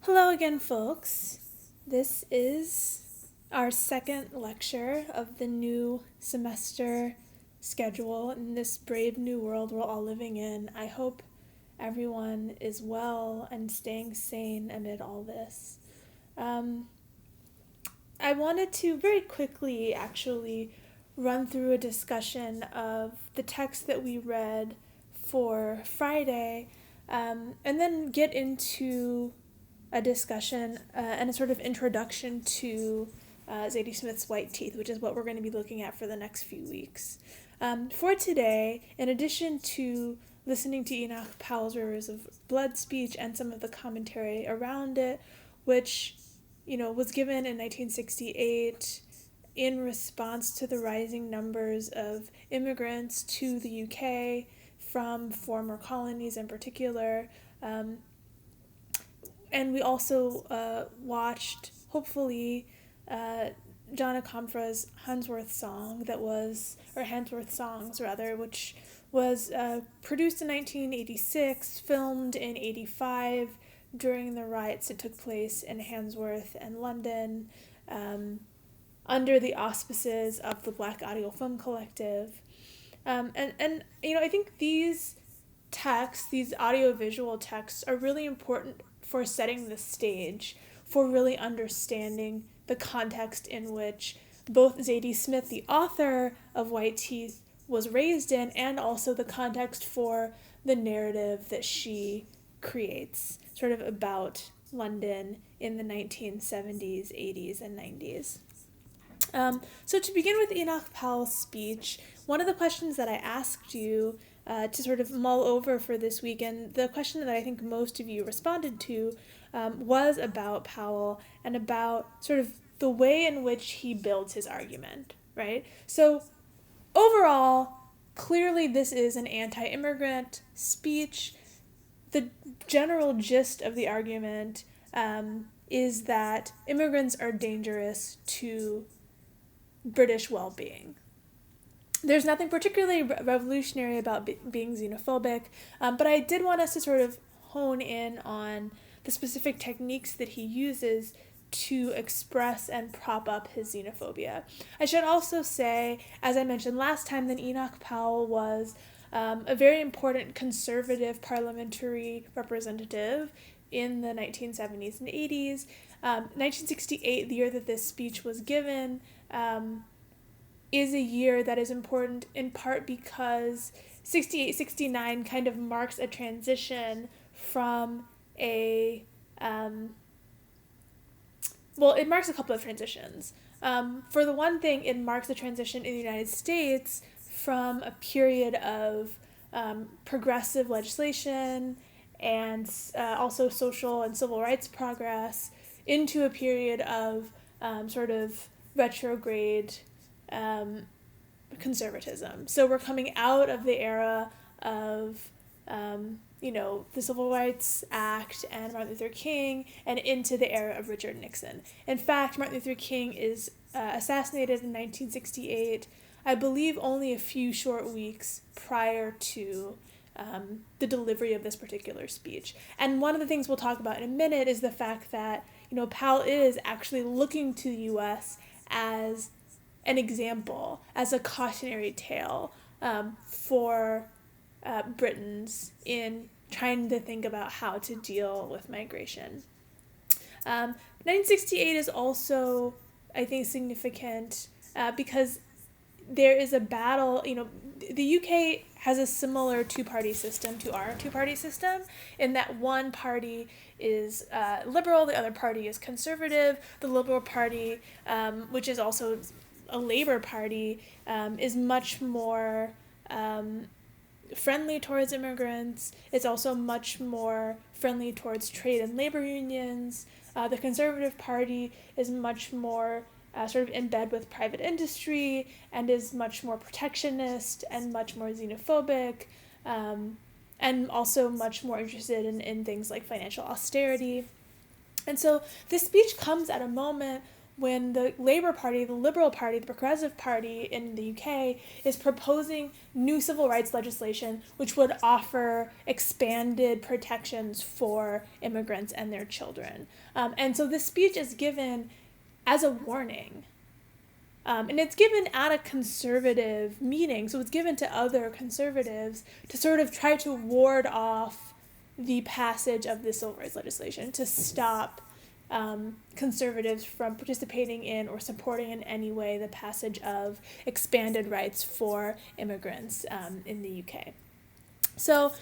Hello again, folks. This is our second lecture of the new semester schedule in this brave new world we're all living in. I hope everyone is well and staying sane amid all this. Um, I wanted to very quickly actually run through a discussion of the text that we read for Friday, and then get into a discussion and a sort of introduction to Zadie Smith's White Teeth, which is what we're going to be looking at for the next few weeks. For today, in addition to listening to Enoch Powell's Rivers of Blood speech and some of the commentary around it, which was given in 1968 in response to the rising numbers of immigrants to the UK from former colonies in particular. And we also watched, hopefully, John Akamfra's Handsworth song Handsworth songs rather, which was produced in 1986, filmed in 85 during the riots that took place in Handsworth and London, under the auspices of the Black Audio Film Collective. And I think these texts, these audiovisual texts, are really important for setting the stage, for really understanding the context in which both Zadie Smith, the author of White Teeth, was raised in, and also the context for the narrative that she creates, sort of about London in the 1970s, 80s, and 90s. So to begin with Enoch Powell's speech, one of the questions that I asked you to sort of mull over for this week, and the question that I think most of you responded to, was about Powell and about sort of the way in which he builds his argument, right? So overall, clearly this is an anti-immigrant speech. The general gist of the argument is that immigrants are dangerous to British well-being. There's nothing particularly revolutionary about being xenophobic, but I did want us to sort of hone in on the specific techniques that he uses to express and prop up his xenophobia. I should also say, as I mentioned last time, that Enoch Powell was a very important conservative parliamentary representative in the 1970s and 80s. 1968, the year that this speech was given, is a year that is important in part because 68-69 kind of marks a transition from it marks a couple of transitions. For the one thing, it marks a transition in the United States from a period of progressive legislation and also social and civil rights progress into a period of sort of retrograde conservatism. So we're coming out of the era of the Civil Rights Act and Martin Luther King, and into the era of Richard Nixon. In fact, Martin Luther King is assassinated in 1968, I believe only a few short weeks prior to the delivery of this particular speech. And one of the things we'll talk about in a minute is the fact that, Powell is actually looking to the U.S. as an example, as a cautionary tale for Britons in trying to think about how to deal with migration. 1968 is also, I think, significant because there is a battle. The UK has a similar two-party system to our two-party system, in that one party is liberal, the other party is conservative. The Liberal Party, which is also a Labour Party, is much more friendly towards immigrants. It's also much more friendly towards trade and labor unions. The Conservative Party is much more sort of in bed with private industry and is much more protectionist and much more xenophobic, and also much more interested in things like financial austerity. And so this speech comes at a moment when the Labour Party, the Liberal Party, the Progressive Party in the UK is proposing new civil rights legislation which would offer expanded protections for immigrants and their children. And so this speech is given as a warning. And it's given at a conservative meeting, so it's given to other conservatives to sort of try to ward off the passage of the civil rights legislation, to stop conservatives from participating in or supporting in any way the passage of expanded rights for immigrants in the UK. So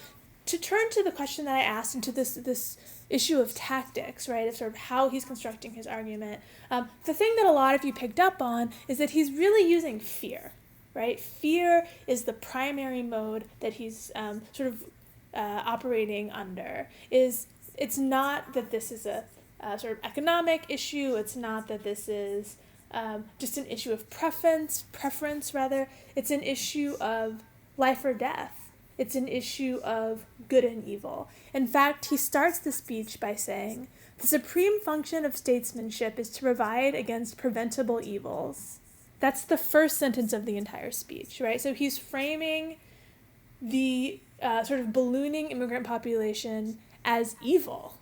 to turn to the question that I asked, and to this issue of tactics, right, of sort of how he's constructing his argument, the thing that a lot of you picked up on is that he's really using fear, right? Fear is the primary mode that he's operating under. It's not that this is a sort of economic issue. It's not that this is just an issue of preference rather. It's an issue of life or death. It's an issue of good and evil. In fact, he starts the speech by saying, "The supreme function of statesmanship is to provide against preventable evils." That's the first sentence of the entire speech, right? So he's framing the sort of ballooning immigrant population as evil,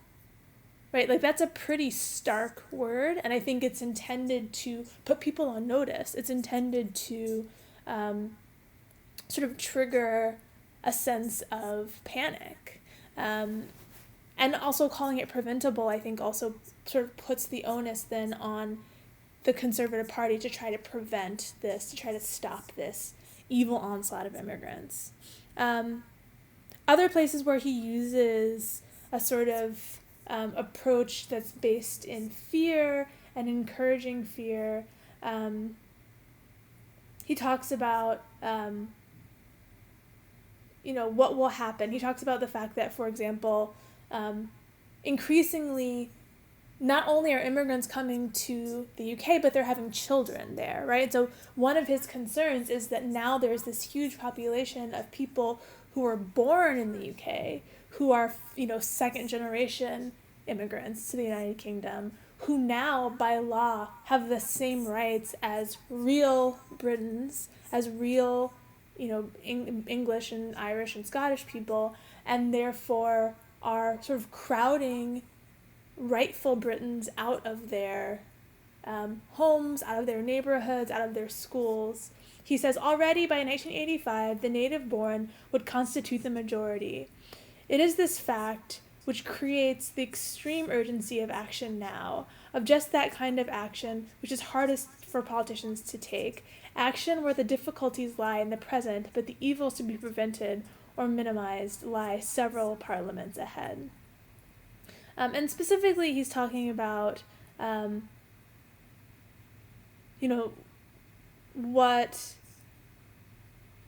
right? Like, that's a pretty stark word, and I think it's intended to put people on notice. It's intended to sort of trigger a sense of panic. And also calling it preventable, I think, also sort of puts the onus then on the Conservative Party to try to prevent this, to try to stop this evil onslaught of immigrants. Other places where he uses a sort of approach that's based in fear and encouraging fear, he talks about what will happen. He talks about the fact that, for example, increasingly, not only are immigrants coming to the UK, but they're having children there, right? So one of his concerns is that now there's this huge population of people who were born in the UK, who are, second generation immigrants to the United Kingdom, who now, by law, have the same rights as real Britons, as real English and Irish and Scottish people, and therefore are sort of crowding rightful Britons out of their homes, out of their neighborhoods, out of their schools. He says, already by 1985, the native-born would constitute the majority. It is this fact which creates the extreme urgency of action now, of just that kind of action which is hardest for politicians to take, action where the difficulties lie in the present, but the evils to be prevented or minimized lie several parliaments ahead. And specifically, he's talking about, what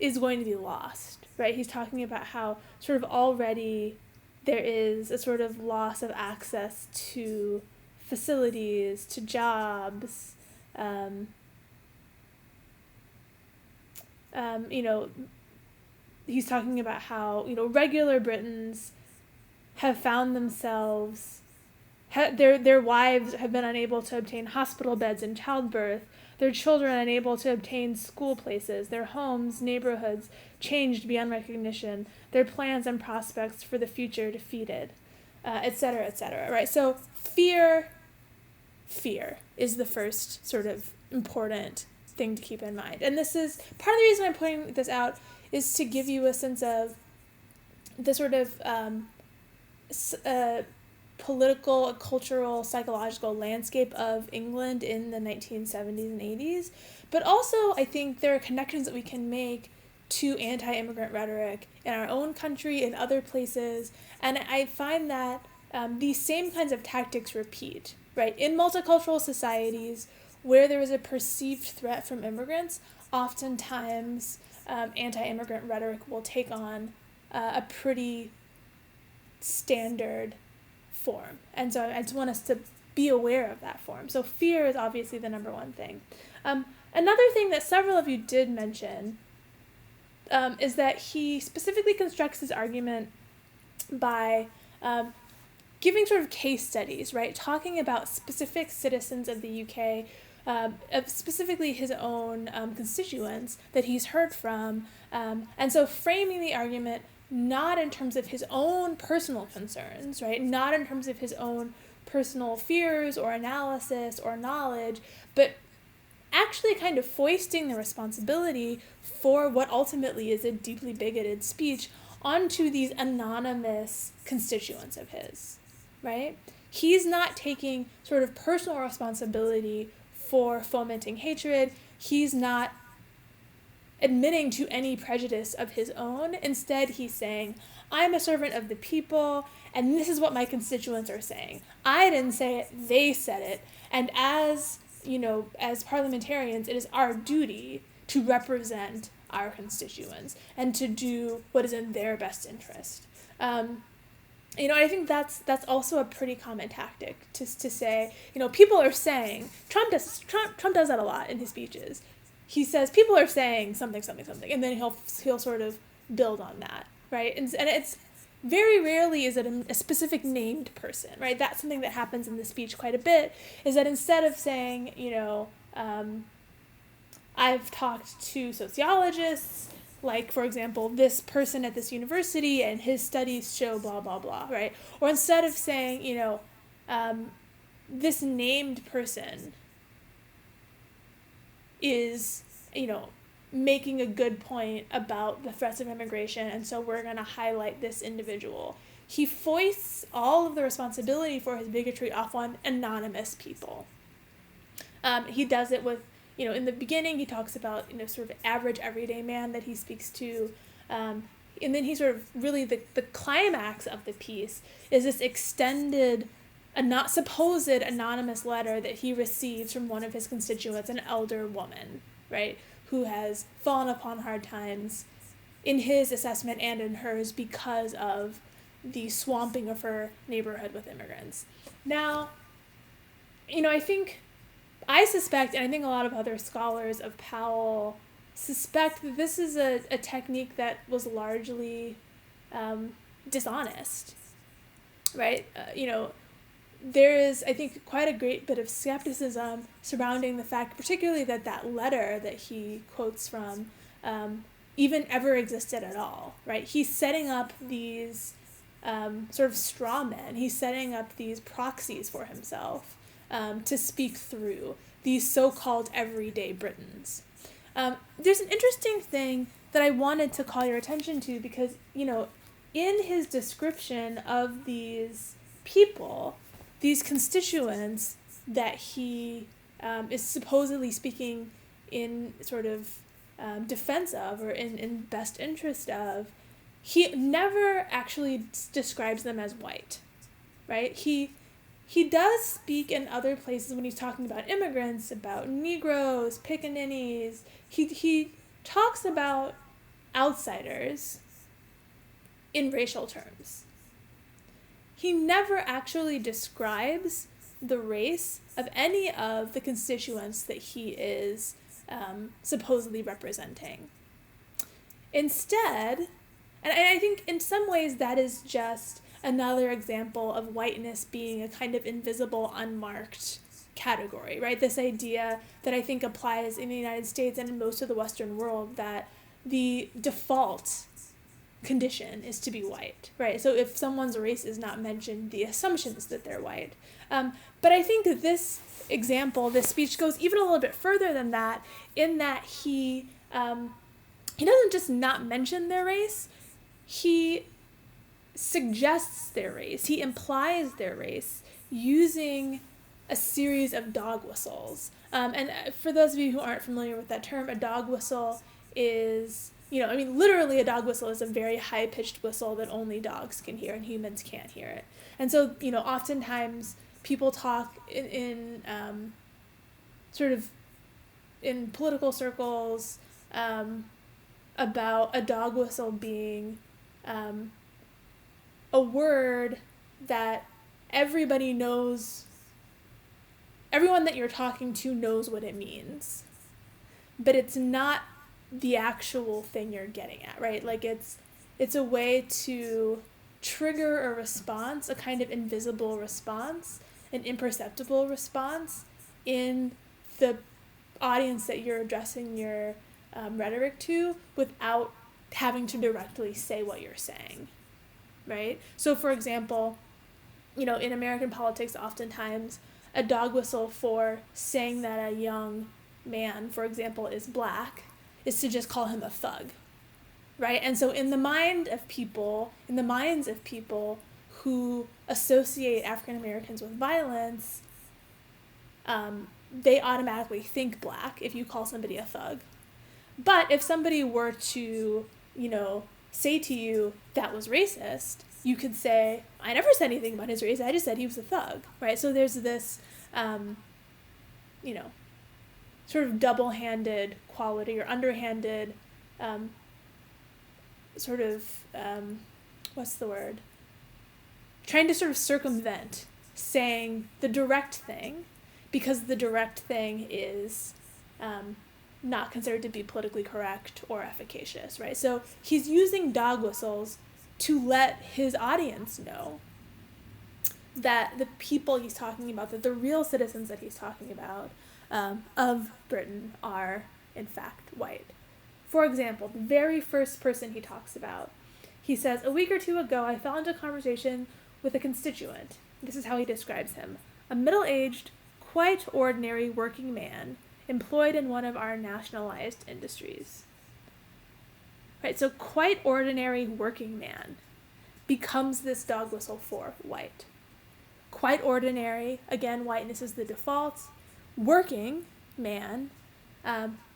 is going to be lost, right? He's talking about how sort of already there is a sort of loss of access to facilities, to jobs, he's talking about how, regular Britons have found themselves, their wives have been unable to obtain hospital beds in childbirth, their children unable to obtain school places, their homes, neighborhoods changed beyond recognition, their plans and prospects for the future defeated, et cetera, right? So fear is the first sort of important thing to keep in mind. And this is part of the reason I'm pointing this out, is to give you a sense of the sort of political, cultural, psychological landscape of England in the 1970s and 80s. But also, I think there are connections that we can make to anti-immigrant rhetoric in our own country, in other places. And I find that these same kinds of tactics repeat, right? In multicultural societies where there is a perceived threat from immigrants, oftentimes anti-immigrant rhetoric will take on a pretty standard form. And so I just want us to be aware of that form. So fear is obviously the number one thing. Another thing that several of you did mention is that he specifically constructs his argument by giving sort of case studies, right? Talking about specific citizens of the UK, specifically his own constituents that he's heard from. And so framing the argument not in terms of his own personal concerns, right? Not in terms of his own personal fears or analysis or knowledge, but actually kind of foisting the responsibility for what ultimately is a deeply bigoted speech onto these anonymous constituents of his, right? He's not taking sort of personal responsibility for fomenting hatred. He's not admitting to any prejudice of his own. Instead, he's saying, I'm a servant of the people, and this is what my constituents are saying. I didn't say it, they said it. And as, as parliamentarians, it is our duty to represent our constituents and to do what is in their best interest. I think that's also a pretty common tactic to say, people are saying, Trump does that a lot in his speeches. He says people are saying something, and then he'll sort of build on that, right? And it's very rarely is it a specific named person, right? That's something that happens in the speech quite a bit, is that instead of saying, I've talked to sociologists, like, for example, this person at this university and his studies show blah, blah, blah, right? Or instead of saying, this named person is, making a good point about the threats of immigration, and so we're going to highlight this individual. He foists all of the responsibility for his bigotry off on anonymous people. He does it with, in the beginning he talks about, sort of average everyday man that he speaks to, and then he sort of really, the climax of the piece is this extended, not supposed anonymous letter that he receives from one of his constituents, an elder woman, right, who has fallen upon hard times in his assessment and in hers because of the swamping of her neighborhood with immigrants. Now, I suspect, and I think a lot of other scholars of Powell suspect, that this is a technique that was largely dishonest, right? There is, I think, quite a great bit of skepticism surrounding the fact, particularly that letter that he quotes from even ever existed at all, right? He's setting up these sort of straw men. He's setting up these proxies for himself to speak through these so-called everyday Britons. There's an interesting thing that I wanted to call your attention to because, in his description of these people, these constituents that he is supposedly speaking in sort of defense of or in best interest of, he never actually describes them as white, right? He does speak in other places when he's talking about immigrants, about Negroes, pickaninnies. He talks about outsiders in racial terms. He never actually describes the race of any of the constituents that he is supposedly representing. Instead, and I think in some ways that is just another example of whiteness being a kind of invisible, unmarked category, right? This idea that I think applies in the United States and in most of the Western world, that the default condition is to be white, right? So if someone's race is not mentioned, the assumption is that they're white. But I think that this example, this speech, goes even a little bit further than that, in that he doesn't just not mention their race, he suggests their race, he implies their race using a series of dog whistles. And for those of you who aren't familiar with that term, a dog whistle is, literally a dog whistle is a very high-pitched whistle that only dogs can hear and humans can't hear it. And so, oftentimes people talk in sort of in political circles about a dog whistle being a word that everybody knows, everyone that you're talking to knows what it means, but it's not the actual thing you're getting at, right? Like it's a way to trigger a response, a kind of invisible response, an imperceptible response in the audience that you're addressing your rhetoric to without having to directly say what you're saying, right? So, for example, in American politics, oftentimes a dog whistle for saying that a young man, for example, is black is to just call him a thug, right? And so in the minds of people who associate African Americans with violence, they automatically think black if you call somebody a thug. But if somebody were to, say to you that was racist, you could say, I never said anything about his race, I just said he was a thug, right? So there's this, sort of double-handed quality or underhanded trying to sort of circumvent saying the direct thing, because the direct thing is not considered to be politically correct or efficacious, right? So he's using dog whistles to let his audience know that the people he's talking about, that the real citizens that he's talking about of Britain are, in fact, white. For example, the very first person he talks about, he says, "A week or two ago, I fell into a conversation with a constituent." This is how he describes him: "A middle-aged, quite ordinary working man employed in one of our nationalized industries." Right, so quite ordinary working man becomes this dog whistle for white. Quite ordinary, again, whiteness is the default. Working man,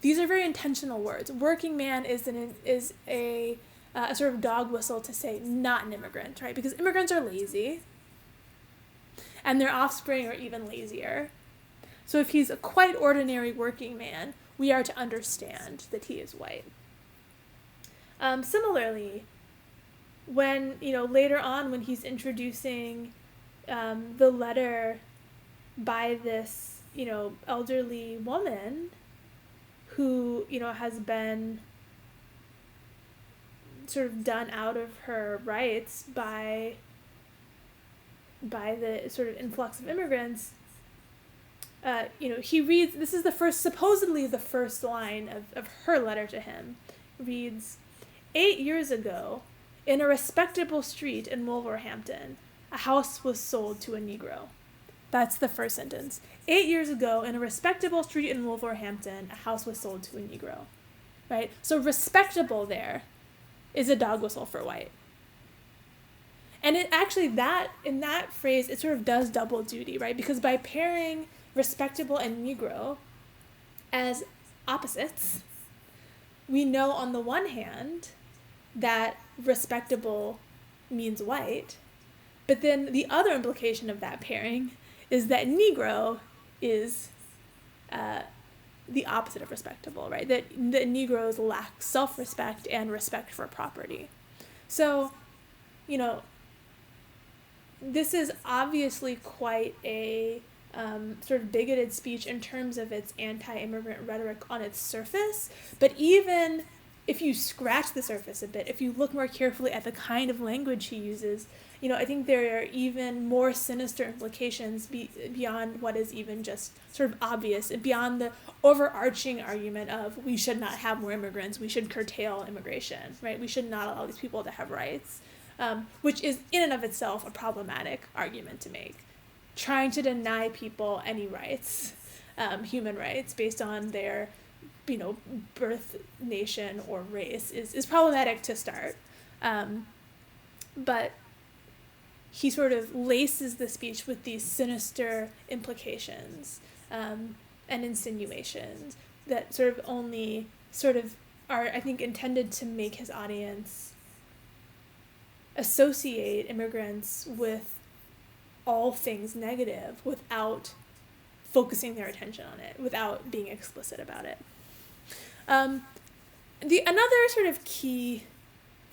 these are very intentional words. Working man is a sort of dog whistle to say not an immigrant, right? Because immigrants are lazy, and their offspring are even lazier. So if he's a quite ordinary working man, we are to understand that he is white. Similarly, when, later on when he's introducing the letter by this, elderly woman who, has been sort of done out of her rights by the sort of influx of immigrants, he reads, this is supposedly the first line of her letter to him, reads, "8 years ago, in a respectable street in Wolverhampton, a house was sold to a Negro." That's the first sentence. 8 years ago, in a respectable street in Wolverhampton, a house was sold to a Negro, right? So respectable there is a dog whistle for white. And it actually, in that phrase, it sort of does double duty, right? Because by pairing respectable and Negro as opposites, we know on the one hand that respectable means white, but then the other implication of that pairing is that Negro is the opposite of respectable, right? That Negroes lack self-respect and respect for property. So, this is obviously quite a sort of bigoted speech in terms of its anti-immigrant rhetoric on its surface, but even if you scratch the surface a bit, if you look more carefully at the kind of language he uses, I think there are even more sinister implications beyond what is even just sort of obvious, beyond the overarching argument of we should not have more immigrants, we should curtail immigration, right? We should not allow these people to have rights, which is in and of itself a problematic argument to make. Trying to deny people any rights, human rights, based on their birth nation or race is problematic to start. But he sort of laces the speech with these sinister implications and insinuations that sort of only sort of are, I think, intended to make his audience associate immigrants with all things negative without focusing their attention on it, without being explicit about it. Another sort of key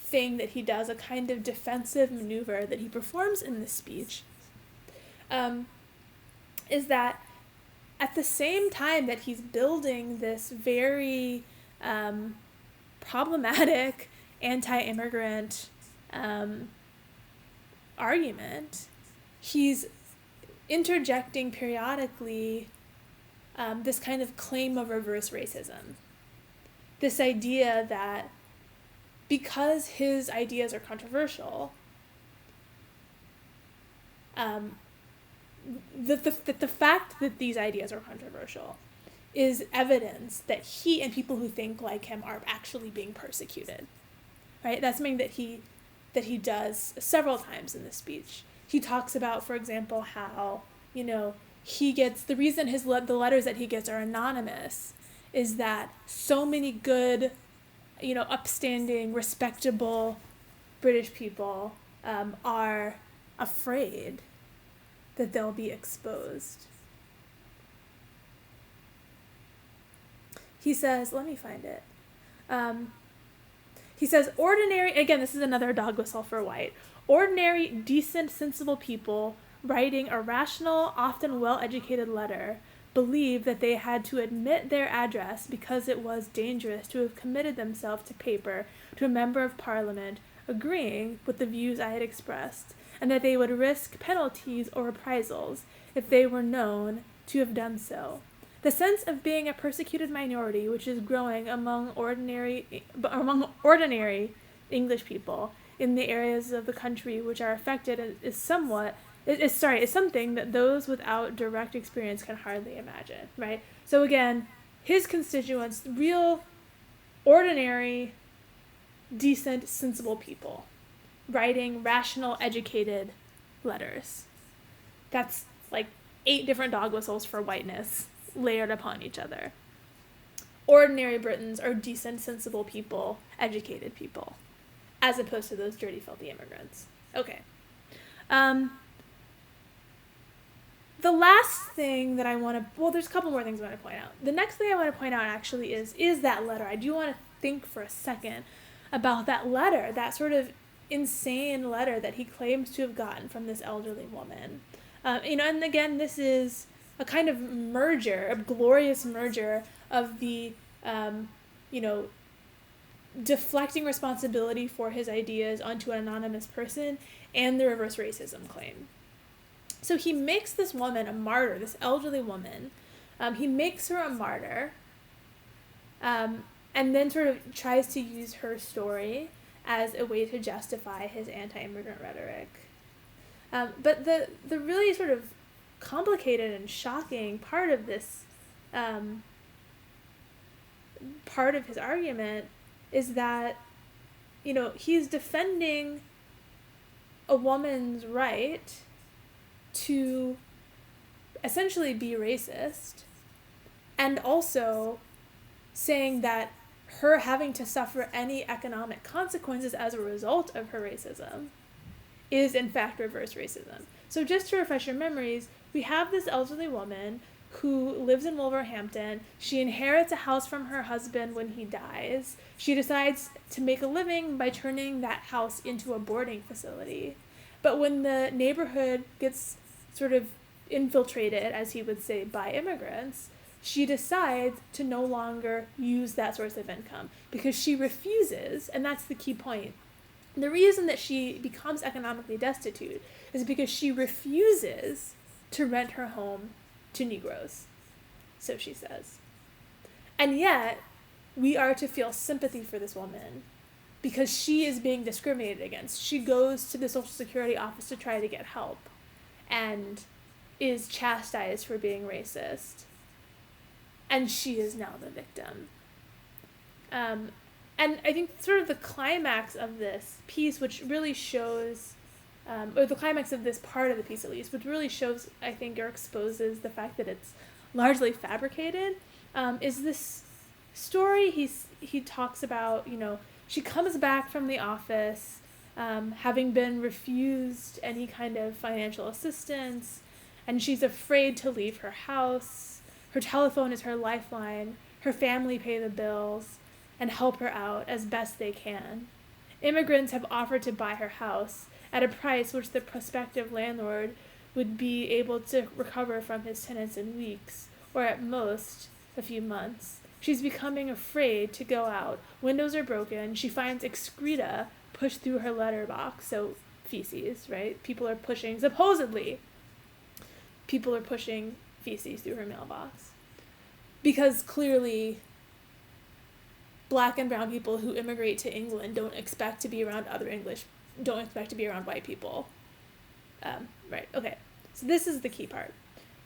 thing that he does, a kind of defensive maneuver that he performs in this speech, is that at the same time that he's building this very problematic anti-immigrant argument, he's interjecting periodically this kind of claim of reverse racism. This idea that because his ideas are controversial, the fact that these ideas are controversial is evidence that he and people who think like him are actually being persecuted, right? That's something that he does several times in this speech. He talks about, for example, how, he gets, the reason the letters that he gets are anonymous is that so many good, upstanding, respectable British people are afraid that they'll be exposed. He says, let me find it. He says, ordinary, again, this is another dog whistle for white, ordinary, decent, sensible people writing a rational, often well-educated letter believed that they had to admit their address because it was dangerous to have committed themselves to paper to a member of Parliament agreeing with the views I had expressed, and that they would risk penalties or reprisals if they were known to have done so. The sense of being a persecuted minority, which is growing among ordinary English people in the areas of the country which are affected, is something that those without direct experience can hardly imagine, right? So again, his constituents, real, ordinary, decent, sensible people, writing rational, educated letters. That's like 8 different dog whistles for whiteness layered upon each other. Ordinary Britons are decent, sensible people, educated people, as opposed to those dirty, filthy immigrants. Okay. The last thing that I want to, there's a couple more things I want to point out. The next thing I want to point out actually is that letter. I do want to think for a second about that letter, that sort of insane letter that he claims to have gotten from this elderly woman. And again, this is a kind of merger, a glorious merger of the, deflecting responsibility for his ideas onto an anonymous person and the reverse racism claim. So he makes this woman a martyr, this elderly woman. He makes her a martyr, and then sort of tries to use her story as a way to justify his anti-immigrant rhetoric. But the really sort of complicated and shocking part of this, part of his argument is that, he's defending a woman's right to essentially be racist, and also saying that her having to suffer any economic consequences as a result of her racism is in fact reverse racism. So just to refresh your memories, we have this elderly woman who lives in Wolverhampton. She inherits a house from her husband when he dies. She decides to make a living by turning that house into a boarding facility. But when the neighborhood gets sort of infiltrated, as he would say, by immigrants, she decides to no longer use that source of income because she refuses, and that's the key point. The reason that she becomes economically destitute is because she refuses to rent her home to Negroes, so she says. And yet, we are to feel sympathy for this woman because she is being discriminated against. She goes to the Social Security office to try to get help and is chastised for being racist. And she is now the victim. And I think sort of the climax of this piece, which really shows, or the climax of this part of the piece at least, which really shows, I think, or exposes the fact that it's largely fabricated, is this story he talks about, she comes back from the office, having been refused any kind of financial assistance, and she's afraid to leave her house. Her telephone is her lifeline. Her family pay the bills and help her out as best they can. Immigrants have offered to buy her house at a price which the prospective landlord would be able to recover from his tenants in weeks, or at most, a few months. She's becoming afraid to go out. Windows are broken. She finds excreta pushed through her letterbox, so feces, right? People are pushing feces through her mailbox. Because clearly Black and brown people who immigrate to England don't expect to be around white people. Right, okay. So this is the key part.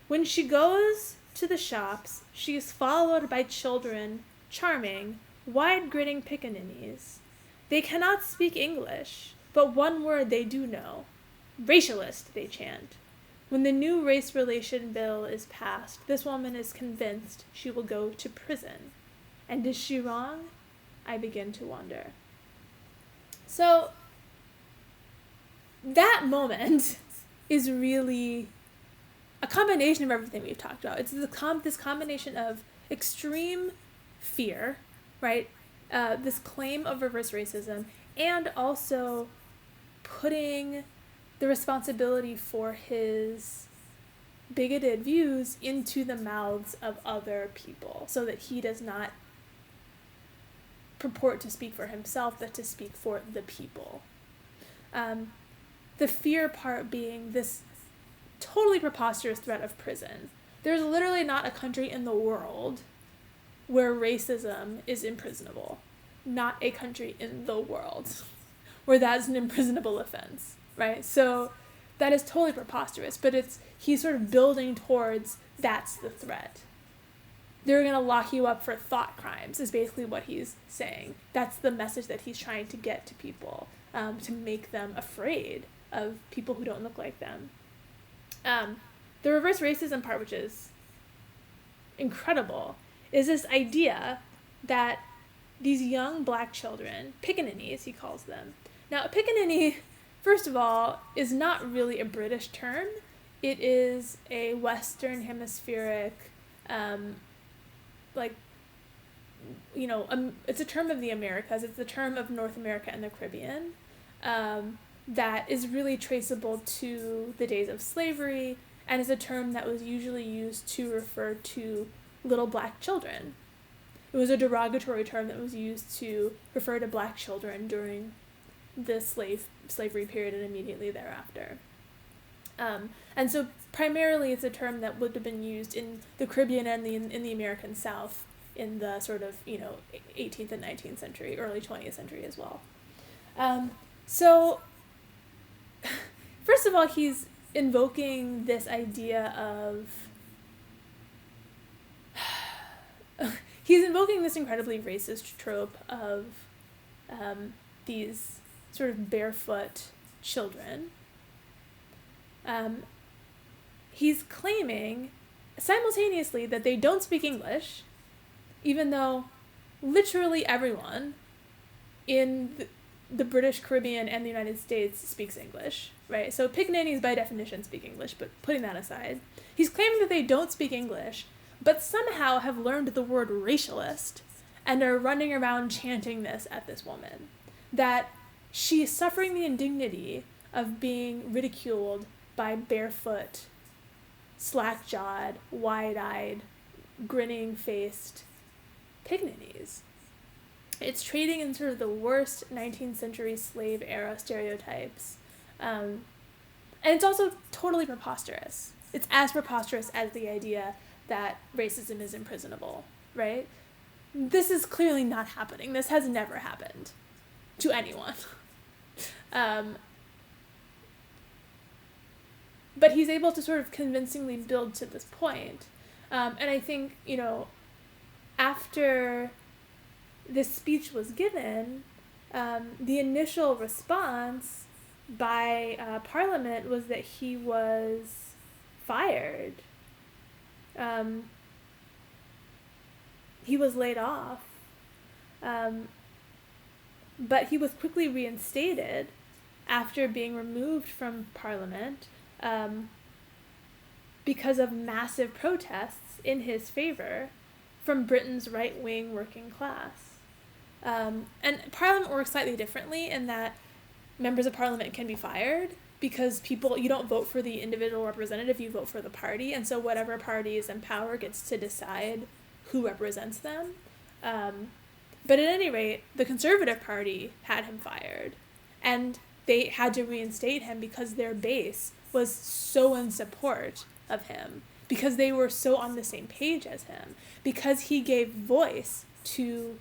When she goes to the shops, she is followed by children, charming, wide-grinning pickaninnies. They cannot speak English, but one word they do know. Racialist, they chant. When the new race relation bill is passed, this woman is convinced she will go to prison. And is she wrong? I begin to wonder. So, that moment is really a combination of everything we've talked about. It's this combination of extreme fear, right? This claim of reverse racism, and also putting the responsibility for his bigoted views into the mouths of other people so that he does not purport to speak for himself, but to speak for the people. The fear part being this totally preposterous threat of prison. There's literally not a country in the world where racism is imprisonable. Not a country in the world where that's an imprisonable offense, right? So that is totally preposterous, but he's sort of building towards that's the threat. They're going to lock you up for thought crimes is basically what he's saying. That's the message that he's trying to get to people, to make them afraid of people who don't look like them. The reverse racism part, which is incredible, is this idea that these young Black children, pickaninnies, he calls them. Now, a pickaninny, first of all, is not really a British term. It is a Western hemispheric, it's a term of the Americas. It's the term of North America and the Caribbean that is really traceable to the days of slavery, and is a term that was usually used to refer to little Black children. It was a derogatory term that was used to refer to Black children during the slavery period and immediately thereafter. And so primarily it's a term that would have been used in the Caribbean and in the American South in the sort of, 18th and 19th century, early 20th century as well. So first of all, he's invoking this idea of he's invoking this incredibly racist trope of these sort of barefoot children. He's claiming simultaneously that they don't speak English, even though literally everyone in the British Caribbean and the United States speaks English, right? So pickaninnies by definition speak English, but putting that aside, he's claiming that they don't speak English, but somehow have learned the word racialist and are running around chanting this at this woman. That she is suffering the indignity of being ridiculed by barefoot, slack-jawed, wide-eyed, grinning-faced pickaninnies. It's trading in sort of the worst 19th century slave era stereotypes. And it's also totally preposterous. It's as preposterous as the idea that racism is imprisonable, right? This is clearly not happening. This has never happened to anyone. But he's able to sort of convincingly build to this point. And I think, after this speech was given, the initial response by Parliament was that he was fired. He was laid off. But he was quickly reinstated after being removed from Parliament because of massive protests in his favor from Britain's right-wing working class. And Parliament works slightly differently in that members of Parliament can be fired because you don't vote for the individual representative, you vote for the party, and so whatever party is in power gets to decide who represents them. But at any rate, the Conservative Party had him fired. And they had to reinstate him because their base was so in support of him, because they were so on the same page as him, because he gave voice to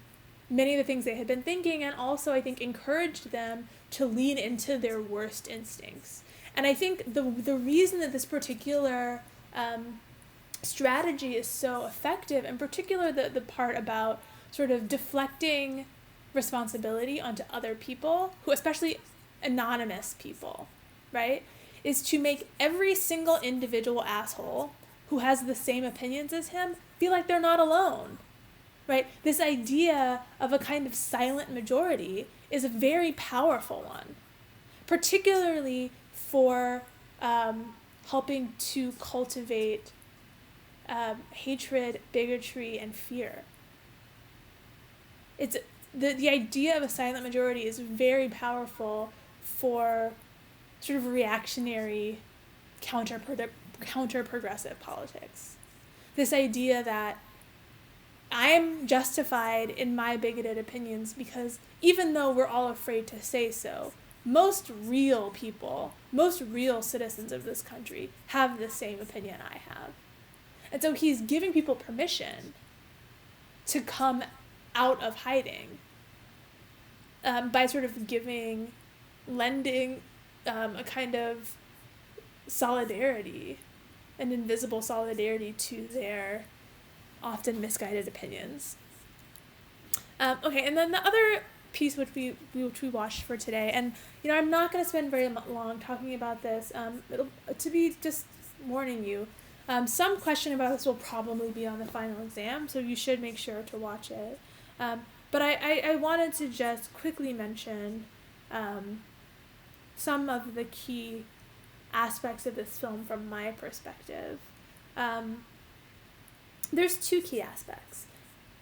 many of the things they had been thinking, and also I think encouraged them to lean into their worst instincts. And I think the reason that this particular strategy is so effective, in particular the part about sort of deflecting responsibility onto other people, who, especially anonymous people, right, is to make every single individual asshole who has the same opinions as him feel like they're not alone, right? This idea of a kind of silent majority is a very powerful one, particularly for helping to cultivate hatred, bigotry, and fear. It's the idea of a silent majority is very powerful for sort of reactionary, counter-progressive politics. This idea that I'm justified in my bigoted opinions because even though we're all afraid to say so, most real people, most real citizens of this country have the same opinion I have. And so he's giving people permission to come out of hiding by sort of lending a kind of solidarity, an invisible solidarity to their often misguided opinions. Okay, and then the other piece which we watched for today, and I'm not going to spend very long talking about this. To be just warning you, some question about this will probably be on the final exam, so you should make sure to watch it. But I wanted to just quickly mention some of the key aspects of this film from my perspective. There's two key aspects.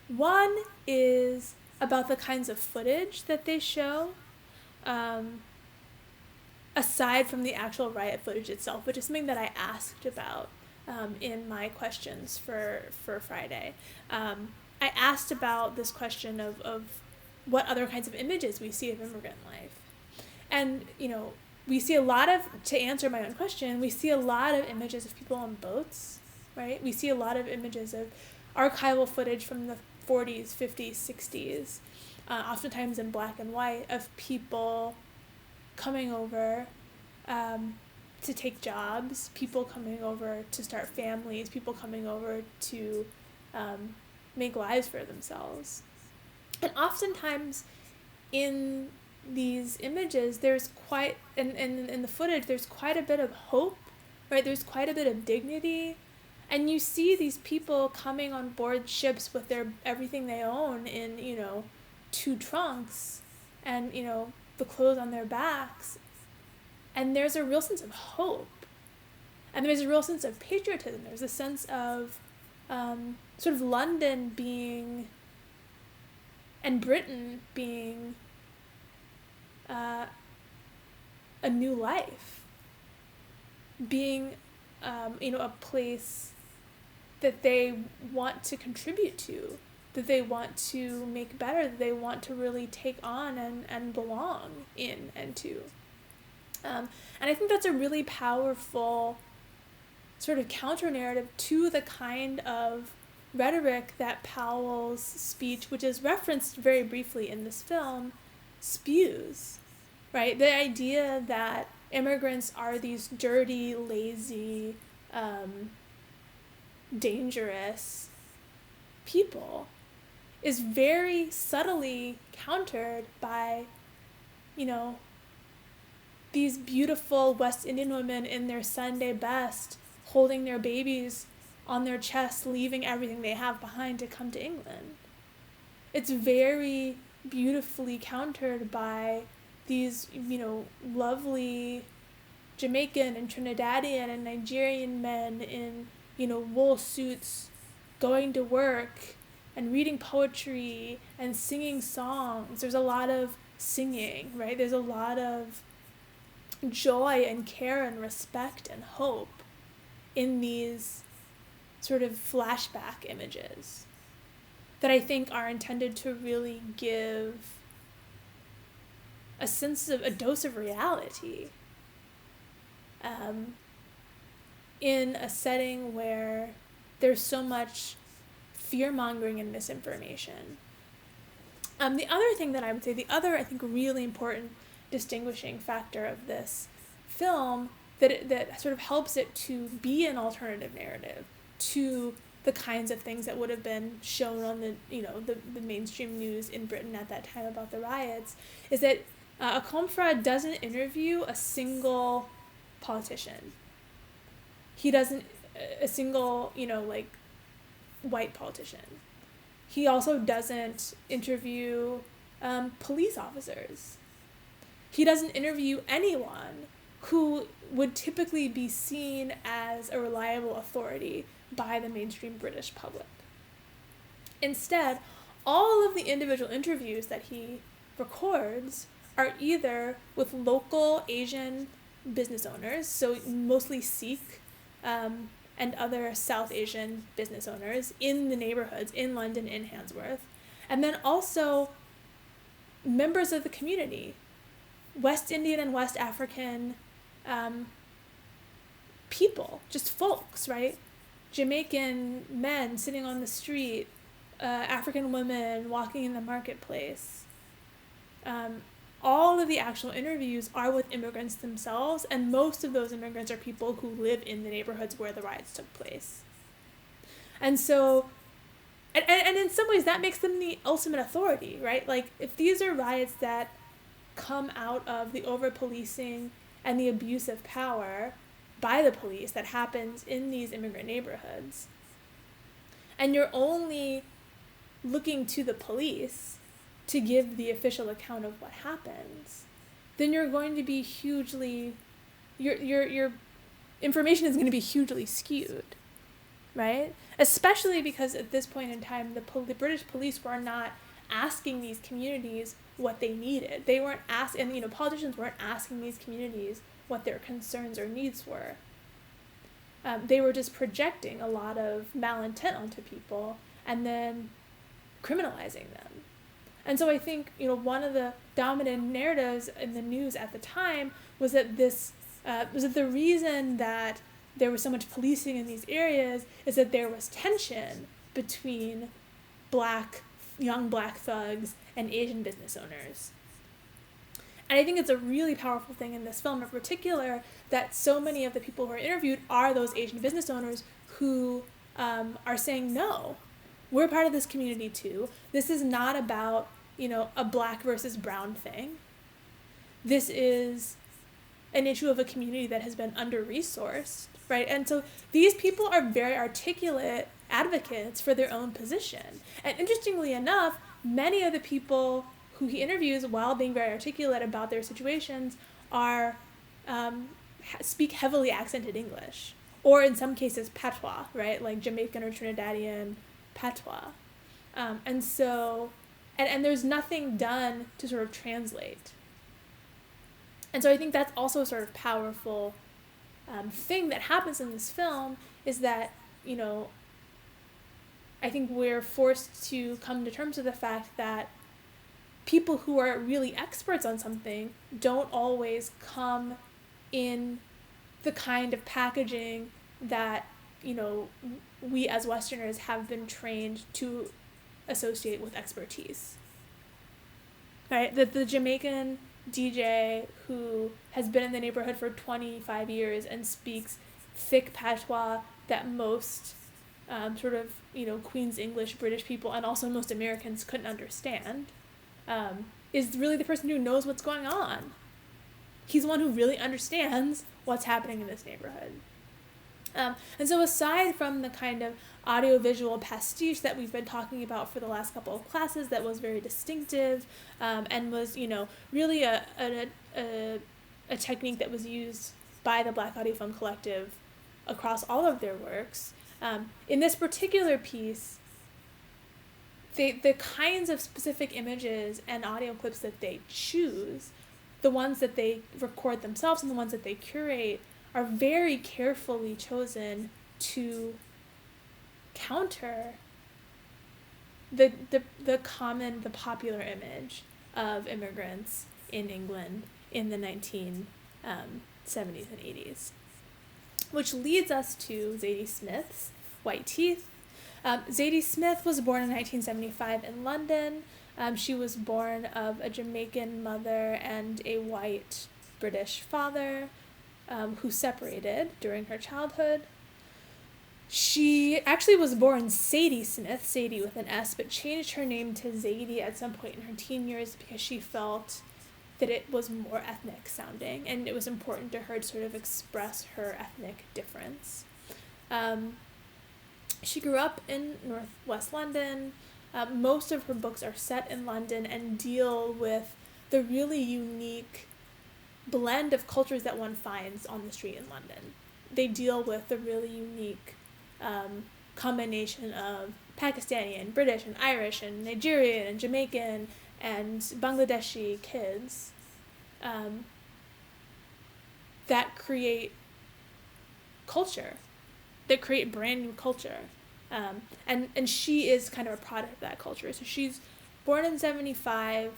One is about the kinds of footage that they show, aside from the actual riot footage itself, which is something that I asked about in my questions for Friday. I asked about this question of what other kinds of images we see of immigrant life. And, we see a lot of, to answer my own question, we see a lot of images of people on boats, right? We see a lot of images of archival footage from the 40s, 50s, 60s, oftentimes in black and white, of people coming over to take jobs, people coming over to start families, people coming over to make lives for themselves. And oftentimes in these images, there's quite, in the footage, there's quite a bit of hope, right? There's quite a bit of dignity. And you see these people coming on board ships with everything they own in, 2 trunks and, the clothes on their backs. And there's a real sense of hope. And there's a real sense of patriotism. There's a sense of sort of London being, and Britain being a new life, being a place that they want to contribute to, that they want to make better, that they want to really take on and belong in and to. And I think that's a really powerful sort of counter-narrative to the kind of rhetoric that Powell's speech, which is referenced very briefly in this film, spews, right? The idea that immigrants are these dirty, lazy, dangerous people is very subtly countered by, these beautiful West Indian women in their Sunday best, holding their babies on their chests, leaving everything they have behind to come to England. It's very beautifully countered by these, lovely Jamaican and Trinidadian and Nigerian men in, wool suits going to work and reading poetry and singing songs. There's a lot of singing, right? There's a lot of joy and care and respect and hope in these sort of flashback images that I think are intended to really give a sense of a dose of reality in a setting where there's so much fear-mongering and misinformation. The other thing that I would say, the other, I think, really important distinguishing factor of this film that sort of helps it to be an alternative narrative to the kinds of things that would have been shown on the mainstream news in Britain at that time about the riots, is that Akomfra doesn't interview a single politician. He doesn't, a single, white politician. He also doesn't interview police officers. He doesn't interview anyone who would typically be seen as a reliable authority by the mainstream British public. Instead, all of the individual interviews that he records are either with local Asian business owners, so mostly Sikh and other South Asian business owners in the neighborhoods in London, in Handsworth, and then also members of the community, West Indian and West African people, just folks, right? Jamaican men sitting on the street, African women walking in the marketplace. All of the actual interviews are with immigrants themselves, and most of those immigrants are people who live in the neighborhoods where the riots took place. And so, and in some ways that makes them the ultimate authority, right? Like, if these are riots that come out of the over-policing and the abuse of power by the police that happens in these immigrant neighborhoods, and you're only looking to the police to give the official account of what happens, then you're going to be hugely, your information is going to be hugely skewed, right? Especially because at this point in time, the British police were not asking these communities what they needed. They weren't asking, and politicians weren't asking these communities what their concerns or needs were. They were just projecting a lot of malintent onto people and then criminalizing them. And so I think, one of the dominant narratives in the news at the time was that the reason that there was so much policing in these areas is that there was tension between young black thugs and Asian business owners. And I think it's a really powerful thing in this film in particular that so many of the people who are interviewed are those Asian business owners who are saying, no, we're part of this community too. This is not about, a black versus brown thing. This is an issue of a community that has been under-resourced, right? And so these people are very articulate advocates for their own position. And interestingly enough, many of the people who he interviews, while being very articulate about their situations, are speak heavily accented English, or in some cases patois, right? Like Jamaican or Trinidadian patois. And so, and there's nothing done to sort of translate. And so I think that's also a sort of powerful thing that happens in this film, is that, I think we're forced to come to terms with the fact that people who are really experts on something don't always come in the kind of packaging that, we as Westerners have been trained to associate with expertise. Right? The Jamaican DJ who has been in the neighborhood for 25 years and speaks thick patois that most Queen's English British people and also most Americans couldn't understand, is really the person who knows what's going on. He's the one who really understands what's happening in this neighborhood. And so aside from the kind of audiovisual pastiche that we've been talking about for the last couple of classes that was very distinctive and was, really a technique that was used by the Black Audiofilm Collective across all of their works, in this particular piece, the kinds of specific images and audio clips that they choose, the ones that they record themselves and the ones that they curate, are very carefully chosen to counter the popular image of immigrants in England in the 1970s and 80s. Which leads us to Zadie Smith's White Teeth. Zadie Smith was born in 1975 in London. She was born of a Jamaican mother and a white British father who separated during her childhood. She actually was born Sadie Smith, Sadie with an S, but changed her name to Zadie at some point in her teen years because she felt that it was more ethnic sounding, and it was important to her to sort of express her ethnic difference. She grew up in northwest London. Most of her books are set in London and deal with the really unique blend of cultures that one finds on the street in London. They deal with the really unique combination of Pakistani and British and Irish and Nigerian and Jamaican and Bangladeshi kids that create culture, that create brand new culture. And she is kind of a product of that culture. So she's born in 75.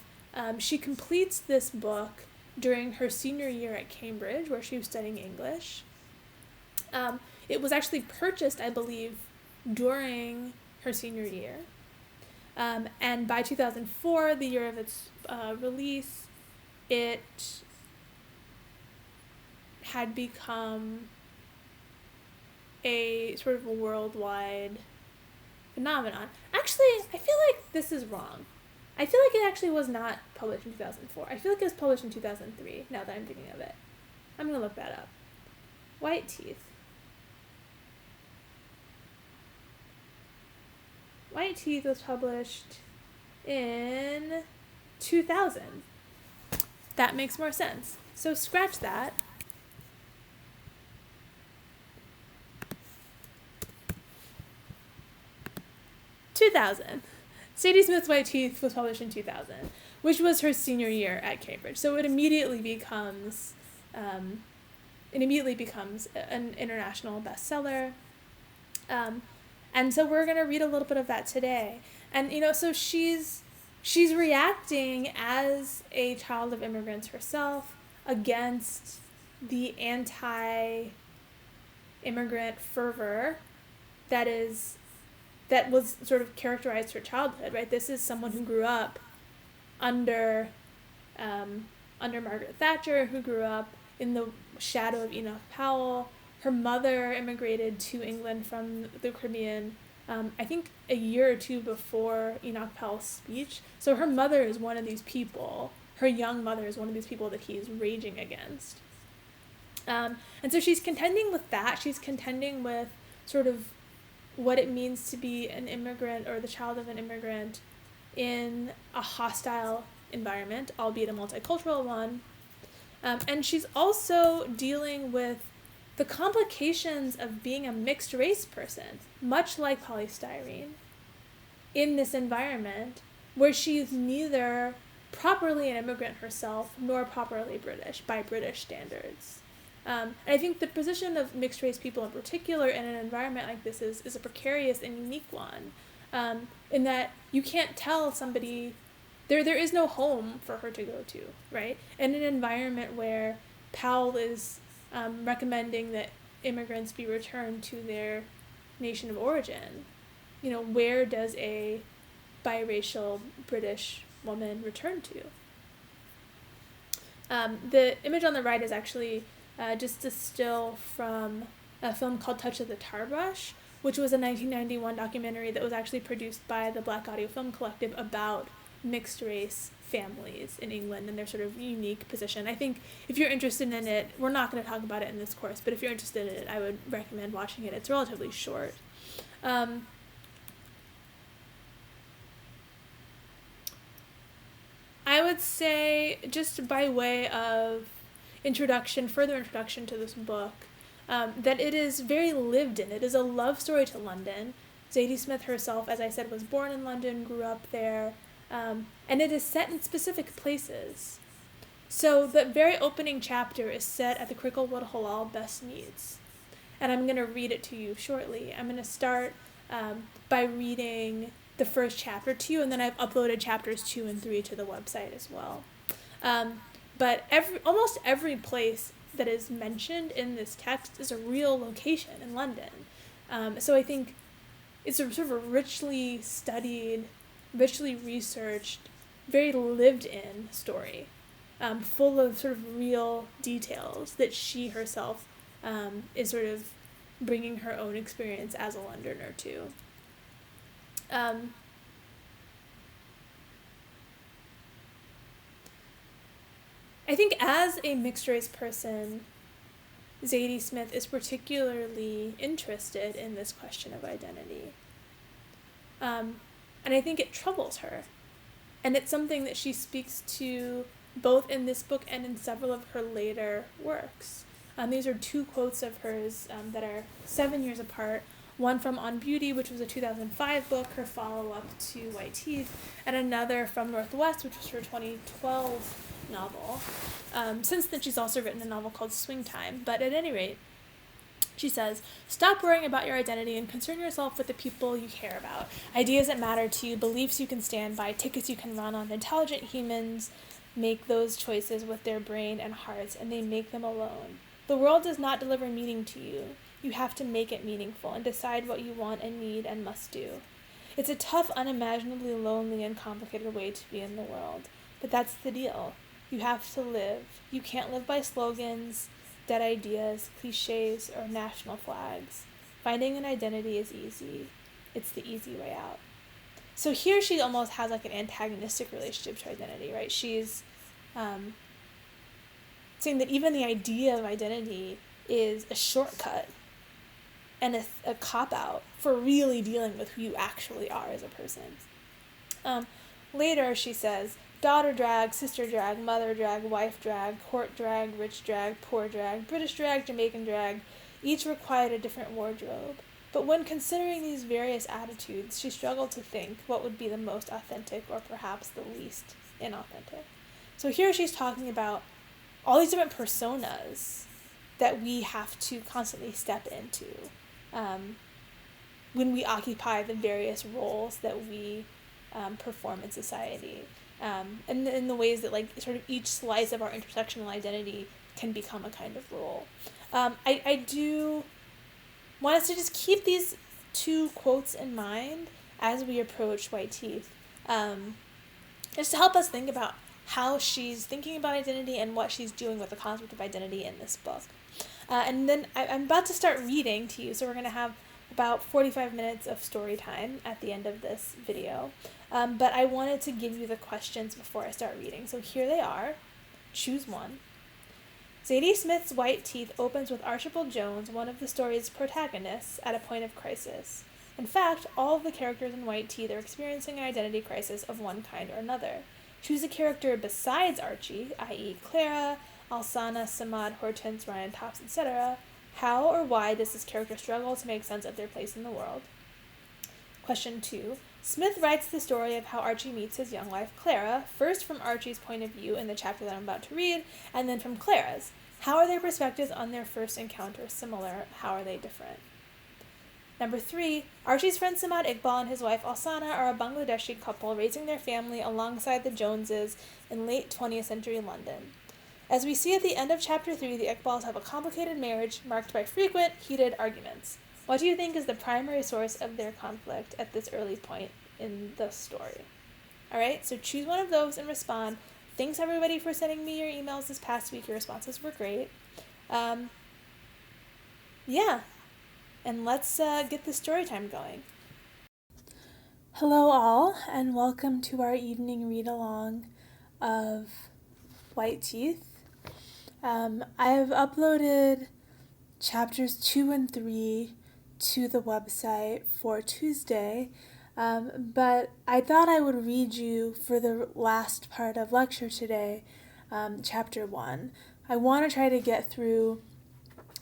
She completes this book during her senior year at Cambridge, where she was studying English. It was actually purchased, I believe, during her senior year. And by 2004, the year of its release, it had become a sort of a worldwide phenomenon. Actually, I feel like this is wrong. I feel like it actually was not published in 2004. I feel like it was published in 2003, now that I'm thinking of it. I'm going to look that up. White Teeth. White Teeth was published in 2000. That makes more sense. So scratch that. Zadie Smith's White Teeth was published in 2000, which was her senior year at Cambridge. So it immediately becomes an international bestseller. And so we're going to read a little bit of that today. And, so she's reacting as a child of immigrants herself against the anti-immigrant fervor that was sort of characterized her childhood, right? This is someone who grew up under Margaret Thatcher, who grew up in the shadow of Enoch Powell. Her mother immigrated to England from the Caribbean, I think a year or two before Enoch Powell's speech. So her mother is one of these people, her young mother is one of these people that he is raging against. And so she's contending with that. She's contending with sort of what it means to be an immigrant or the child of an immigrant in a hostile environment, albeit a multicultural one. And she's also dealing with the complications of being a mixed race person, much like polystyrene, in this environment where she's neither properly an immigrant herself nor properly British by British standards. And I think the position of mixed race people in particular in an environment like this is a precarious and unique one, in that you can't tell somebody, there is no home for her to go to, right? In an environment where Powell is recommending that immigrants be returned to their nation of origin, where does a biracial British woman return to? The image on the right is actually just a still from a film called Touch of the Tarbrush, which was a 1991 documentary that was actually produced by the Black Audio Film Collective about mixed race families in England and their sort of unique position. I think if you're interested in it, we're not going to talk about it in this course, but if you're interested in it, I would recommend watching it. It's relatively short. I would say, just by way of further introduction to this book, that it is very lived in. It is a love story to London. Zadie Smith herself, as I said, was born in London, grew up there, and it is set in specific places. So the very opening chapter is set at the Cricklewood Halal Best Needs. And I'm going to read it to you shortly. I'm going to start by reading the first chapter to you, and then I've uploaded chapters 2 and 3 to the website as well. But almost every place that is mentioned in this text is a real location in London. So I think it's a sort of a richly studied, richly researched, very lived in story, full of sort of real details that she herself is sort of bringing her own experience as a Londoner to. I think as a mixed race person, Zadie Smith is particularly interested in this question of identity. And I think it troubles her. And it's something that she speaks to both in this book and in several of her later works. These are two quotes of hers that are 7 years apart. One from On Beauty, which was a 2005 book, her follow-up to White Teeth, and another from Northwest, which was her 2012 novel. Since then, she's also written a novel called Swing Time. But at any rate, she says, "Stop worrying about your identity and concern yourself with the people you care about. Ideas that matter to you, beliefs you can stand by, tickets you can run on. Intelligent humans make those choices with their brain and hearts, and they make them alone. The world does not deliver meaning to you. You have to make it meaningful and decide what you want and need and must do. It's a tough, unimaginably lonely and complicated way to be in the world. But that's the deal. You have to live. You can't live by slogans, dead ideas, cliches, or national flags. Finding an identity is easy. It's the easy way out." So here she almost has like an antagonistic relationship to identity, right? She's saying that even the idea of identity is a shortcut and a cop-out for really dealing with who you actually are as a person. Later she says, "Daughter drag, sister drag, mother drag, wife drag, court drag, rich drag, poor drag, British drag, Jamaican drag, each required a different wardrobe. But when considering these various attitudes, she struggled to think what would be the most authentic or perhaps the least inauthentic." So here she's talking about all these different personas that we have to constantly step into when we occupy the various roles that we perform in society. And in the ways that like sort of each slice of our intersectional identity can become a kind of role. I do want us to just keep these two quotes in mind as we approach White Teeth, just to help us think about how she's thinking about identity and what she's doing with the concept of identity in this book. And then I'm about to start reading to you, so we're going to have about 45 minutes of story time at the end of this video. But I wanted to give you the questions before I start reading. So here they are. Choose one. Zadie Smith's White Teeth opens with Archibald Jones, one of the story's protagonists, at a point of crisis. In fact, all of the characters in White Teeth are experiencing an identity crisis of one kind or another. Choose a character besides Archie, i.e. Clara, Alsana, Samad, Hortense, Ryan, Tops, etc. How or why does this character struggle to make sense of their place in the world? Question 2. Smith writes the story of how Archie meets his young wife, Clara, first from Archie's point of view in the chapter that I'm about to read, and then from Clara's. How are their perspectives on their first encounter similar? How are they different? Number 3. Archie's friend Samad Iqbal and his wife Alsana are a Bangladeshi couple raising their family alongside the Joneses in late 20th century London. As we see at the end of Chapter 3, the Iqbals have a complicated marriage marked by frequent, heated arguments. What do you think is the primary source of their conflict at this early point in the story? Alright, so choose one of those and respond. Thanks everybody for sending me your emails this past week. Your responses were great. Yeah, and let's get the story time going. Hello all, and welcome to our evening read-along of White Teeth. I've uploaded chapters 2 and 3 to the website for Tuesday, but I thought I would read you for the last part of lecture today, chapter 1. I want to try to get through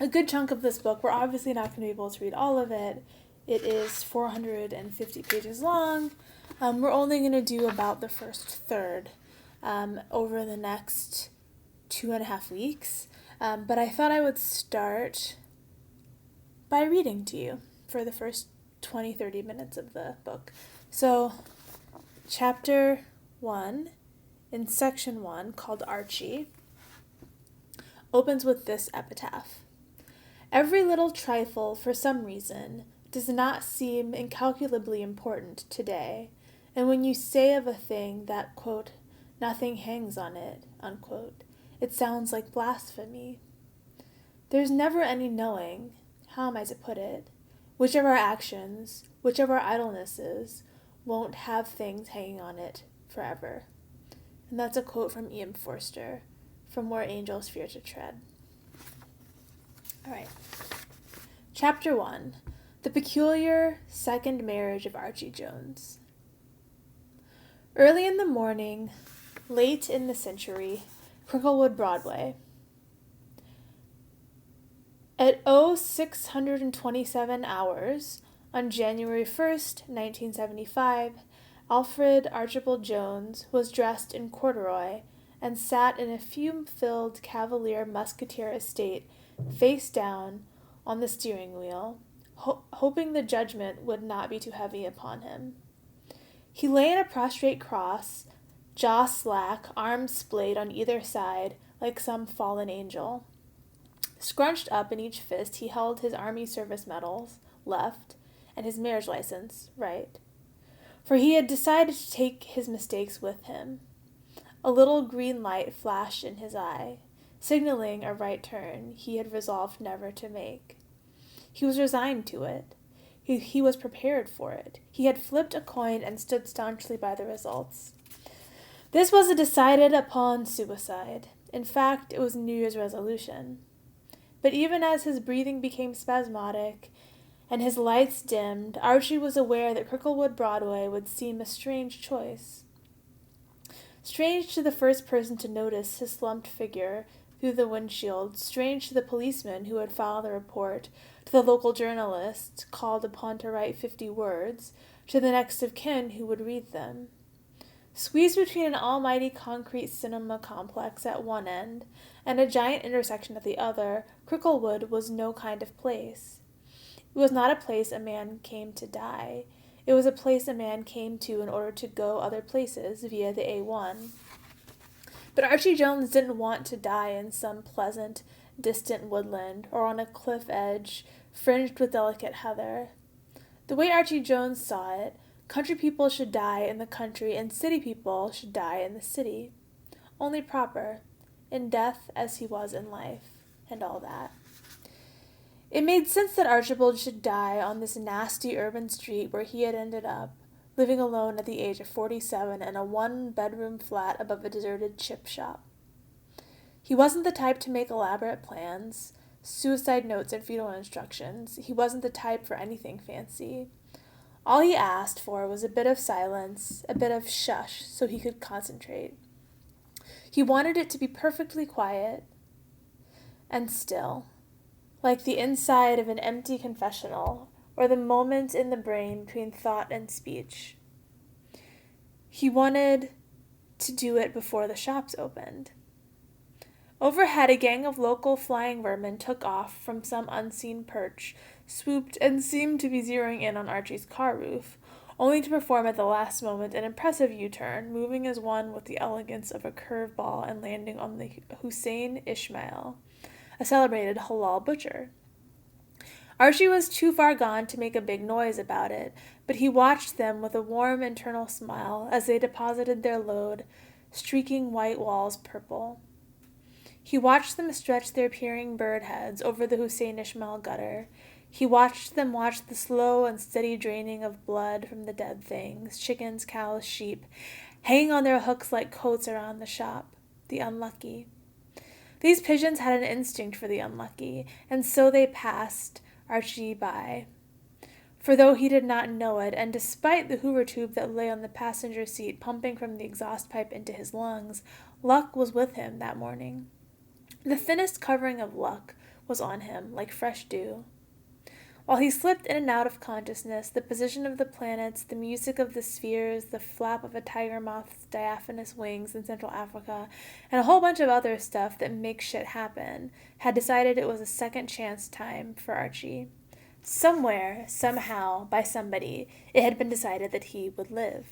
a good chunk of this book. We're obviously not going to be able to read all of it. It is 450 pages long. We're only going to do about the first third over the next 2.5 weeks. But I thought I would start by reading to you for the first 20-30 minutes of the book. So, chapter 1 in section 1, called Archie, opens with this epitaph. Every little trifle, for some reason, does not seem incalculably important today, and when you say of a thing that, quote, nothing hangs on it, unquote, it sounds like blasphemy. There's never any knowing, how am I to put it, which of our actions, which of our idlenesses, won't have things hanging on it forever. And that's a quote from E.M. Forster, From Where Angels Fear to Tread. All right. Chapter 1, The Peculiar Second Marriage of Archie Jones. Early in the morning, late in the century, Cricklewood, Broadway. At 0627 hours, on January 1st, 1975, Alfred Archibald Jones was dressed in corduroy and sat in a fume-filled Cavalier Musketeer estate, face down, on the steering wheel, hoping the judgment would not be too heavy upon him. He lay in a prostrate cross, jaw slack, arms splayed on either side, like some fallen angel. Scrunched up in each fist, he held his Army Service medals, left, and his marriage license, right. For he had decided to take his mistakes with him. A little green light flashed in his eye, signaling a right turn he had resolved never to make. He was resigned to it. He was prepared for it. He had flipped a coin and stood staunchly by the results. This was a decided upon suicide. In fact, it was a New Year's resolution. But even as his breathing became spasmodic and his lights dimmed, Archie was aware that Cricklewood Broadway would seem a strange choice. Strange to the first person to notice his slumped figure through the windshield, strange to the policeman who had filed the report, to the local journalist called upon to write 50 words, to the next of kin who would read them. Squeezed between an almighty concrete cinema complex at one end and a giant intersection at the other, Cricklewood was no kind of place. It was not a place a man came to die. It was a place a man came to in order to go other places via the A1. But Archie Jones didn't want to die in some pleasant, distant woodland or on a cliff edge fringed with delicate heather. The way Archie Jones saw it, country people should die in the country and city people should die in the city. Only proper, in death as he was in life, and all that. It made sense that Archibald should die on this nasty urban street where he had ended up, living alone at the age of 47 in a one-bedroom flat above a deserted chip shop. He wasn't the type to make elaborate plans, suicide notes and funeral instructions. He wasn't the type for anything fancy. All he asked for was a bit of silence, a bit of shush, so he could concentrate. He wanted it to be perfectly quiet and still, like the inside of an empty confessional, or the moment in the brain between thought and speech. He wanted to do it before the shops opened. Overhead, a gang of local flying vermin took off from some unseen perch, swooped, and seemed to be zeroing in on Archie's car roof, only to perform at the last moment an impressive U-turn, moving as one with the elegance of a curveball and landing on the Hussein Ismail, a celebrated halal butcher. Archie was too far gone to make a big noise about it, but he watched them with a warm internal smile as they deposited their load, streaking white walls purple. He watched them stretch their peering bird heads over the Hussein Ismail gutter. He watched them watch the slow and steady draining of blood from the dead things, chickens, cows, sheep, hanging on their hooks like coats around the shop, the unlucky. These pigeons had an instinct for the unlucky, and so they passed Archie by. For though he did not know it, and despite the Hoover tube that lay on the passenger seat pumping from the exhaust pipe into his lungs, luck was with him that morning. The thinnest covering of luck was on him, like fresh dew. While he slipped in and out of consciousness, the position of the planets, the music of the spheres, the flap of a tiger moth's diaphanous wings in Central Africa, and a whole bunch of other stuff that makes shit happen, had decided it was a second chance time for Archie. Somewhere, somehow, by somebody, it had been decided that he would live.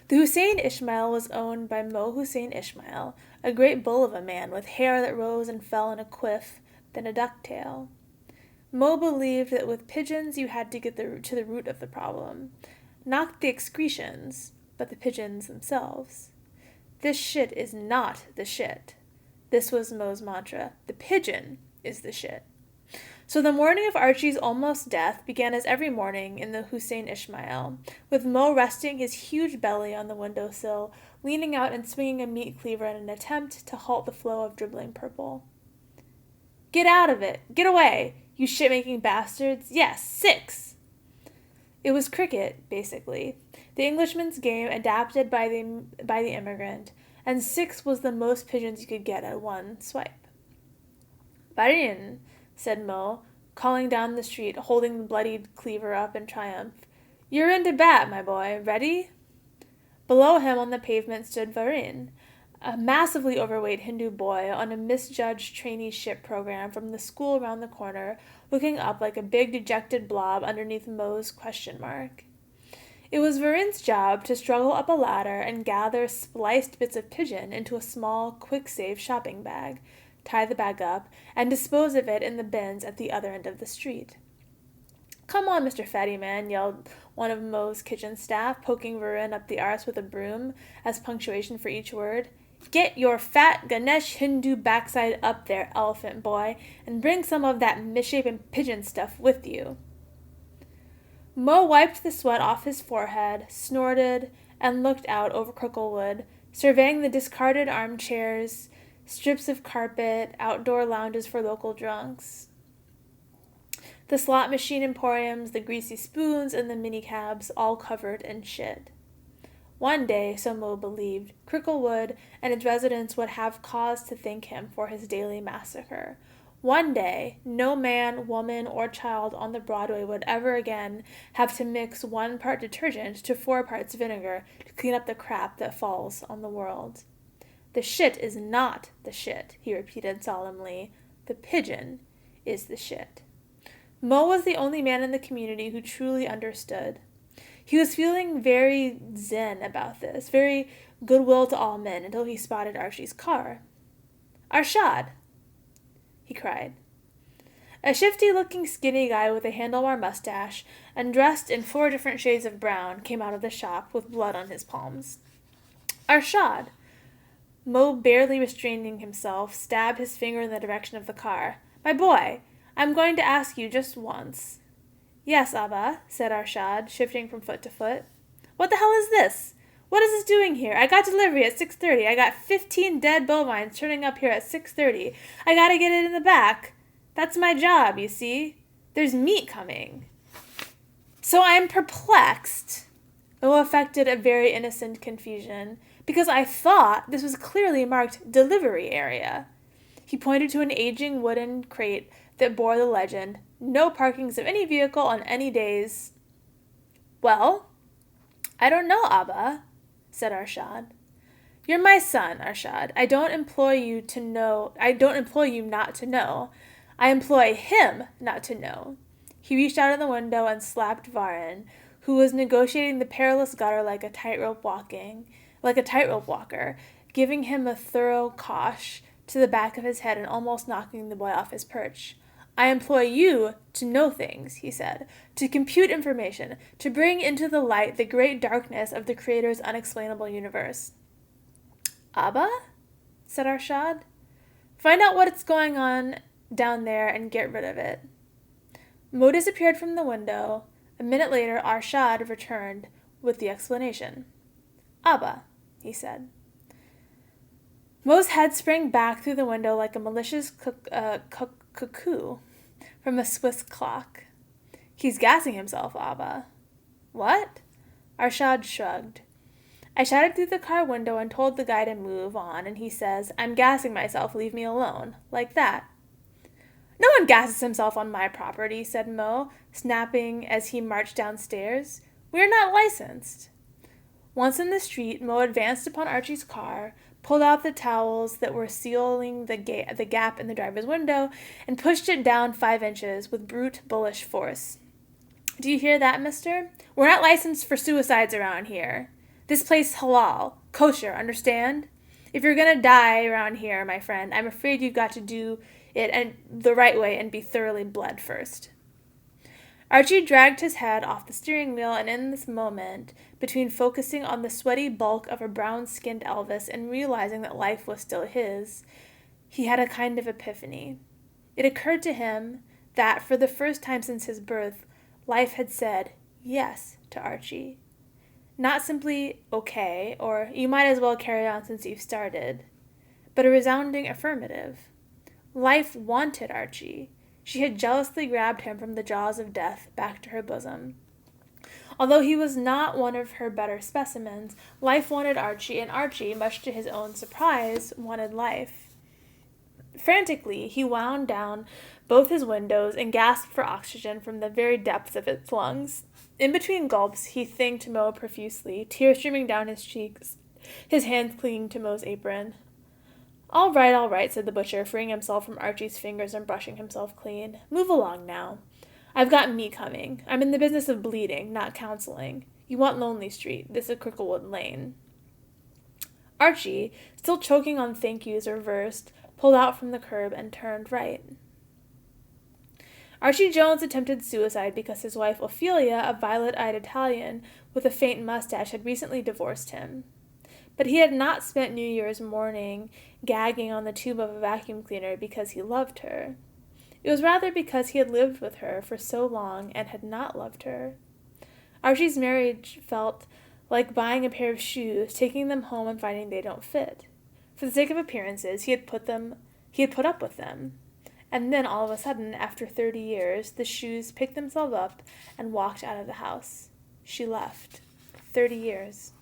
The Hussein Ishmael was owned by Mo Hussein Ishmael, a great bull of a man with hair that rose and fell in a quiff, then a ducktail. Mo believed that with pigeons you had to get to the root of the problem. Not the excretions, but the pigeons themselves. This shit is not the shit. This was Mo's mantra. The pigeon is the shit. So the morning of Archie's almost death began as every morning in the Hussein Ishmael, with Mo resting his huge belly on the windowsill, leaning out and swinging a meat cleaver in an attempt to halt the flow of dribbling purple. "Get out of it! Get away! You shit-making bastards! Yes, 6! It was cricket, basically, the Englishman's game adapted by the immigrant, and 6 was the most pigeons you could get at one swipe. "Varin," said Mo, calling down the street, holding the bloodied cleaver up in triumph. "You're in to bat, my boy. Ready?" Below him on the pavement stood Varin, a massively overweight Hindu boy on a misjudged traineeship program from the school around the corner, looking up like a big dejected blob underneath Mo's question mark. It was Varin's job to struggle up a ladder and gather spliced bits of pigeon into a small, quick-save shopping bag, tie the bag up, and dispose of it in the bins at the other end of the street. "Come on, Mr. Fatty Man," yelled one of Mo's kitchen staff, poking Varin up the arse with a broom as punctuation for each word. "Get your fat Ganesh Hindu backside up there, elephant boy, and bring some of that misshapen pigeon stuff with you." Mo wiped the sweat off his forehead, snorted, and looked out over Cricklewood, surveying the discarded armchairs, strips of carpet, outdoor lounges for local drunks, the slot machine emporiums, the greasy spoons, and the minicabs, all covered in shit. One day, so Mo believed, Cricklewood and its residents would have cause to thank him for his daily massacre. One day, no man, woman, or child on the Broadway would ever again have to mix 1 part detergent to 4 parts vinegar to clean up the crap that falls on the world. "The shit is not the shit," he repeated solemnly. "The pigeon is the shit." Mo was the only man in the community who truly understood. He was feeling very zen about this, very goodwill to all men, until he spotted Archie's car. "Arshad!" he cried. A shifty-looking skinny guy with a handlebar mustache and dressed in 4 different shades of brown came out of the shop with blood on his palms. "Arshad!" Mo, barely restraining himself, stabbed his finger in the direction of the car. "My boy, I'm going to ask you just once." "Yes, Abba," said Arshad, shifting from foot to foot. "What the hell is this? What is this doing here? I got delivery at 6:30. I got 15 dead bovines turning up here at 6:30. I gotta get it in the back. That's my job, you see. There's meat coming." So I'm perplexed. Mo affected a very innocent confusion, because I thought this was clearly marked delivery area. He pointed to an aging wooden crate that bore the legend, "No parkings of any vehicle on any days." "Well, I don't know, Abba," said Arshad. "You're my son, Arshad. I don't employ you not to know. I employ him not to know." He reached out of the window and slapped Varin, who was negotiating the perilous gutter like a tightrope walker, giving him a thorough cosh to the back of his head and almost knocking the boy off his perch. "I employ you to know things," he said, "to compute information, to bring into the light the great darkness of the Creator's unexplainable universe." "Abba?" said Arshad. "Find out what's going on down there and get rid of it." Mo disappeared from the window. A minute later, Arshad returned with the explanation. "Abba," he said. Mo's head sprang back through the window like a malicious cuckoo from a Swiss clock. "He's gassing himself, Abba." "What?" Arshad shrugged. "I shouted through the car window and told the guy to move on, and he says, 'I'm gassing myself, leave me alone.' Like that." "No one gasses himself on my property," said Mo, snapping as he marched downstairs. "We're not licensed." Once in the street, Mo advanced upon Archie's car, pulled out the towels that were sealing the gap in the driver's window, and pushed it down 5 inches with brute, bullish force. "Do you hear that, mister? We're not licensed for suicides around here." This place halal, kosher, understand? If you're gonna die around here, my friend, I'm afraid you've got to do it and the right way and be thoroughly bled first. Archie dragged his head off the steering wheel, and in this moment, between focusing on the sweaty bulk of a brown-skinned Elvis and realizing that life was still his, he had a kind of epiphany. It occurred to him that, for the first time since his birth, life had said yes to Archie. Not simply, okay, or you might as well carry on since you've started, but a resounding affirmative. Life wanted Archie. She had jealously grabbed him from the jaws of death back to her bosom. Although he was not one of her better specimens, life wanted Archie, and Archie, much to his own surprise, wanted life. Frantically, he wound down both his windows and gasped for oxygen from the very depths of its lungs. In between gulps, he thanked Mo profusely, tears streaming down his cheeks, his hands clinging to Mo's apron. All right, said the butcher, freeing himself from Archie's fingers and brushing himself clean. Move along now. I've got me coming. I'm in the business of bleeding, not counseling. You want Lonely Street. This is Cricklewood Lane. Archie, still choking on thank yous reversed, pulled out from the curb and turned right. Archie Jones attempted suicide because his wife Ophelia, a violet-eyed Italian with a faint mustache, had recently divorced him. But he had not spent New Year's morning gagging on the tube of a vacuum cleaner because he loved her. It was rather because he had lived with her for so long and had not loved her. Archie's marriage felt like buying a pair of shoes, taking them home and finding they don't fit. For the sake of appearances, he had put up with them. And then, all of a sudden, after 30 years, the shoes picked themselves up and walked out of the house. She left. 30 years.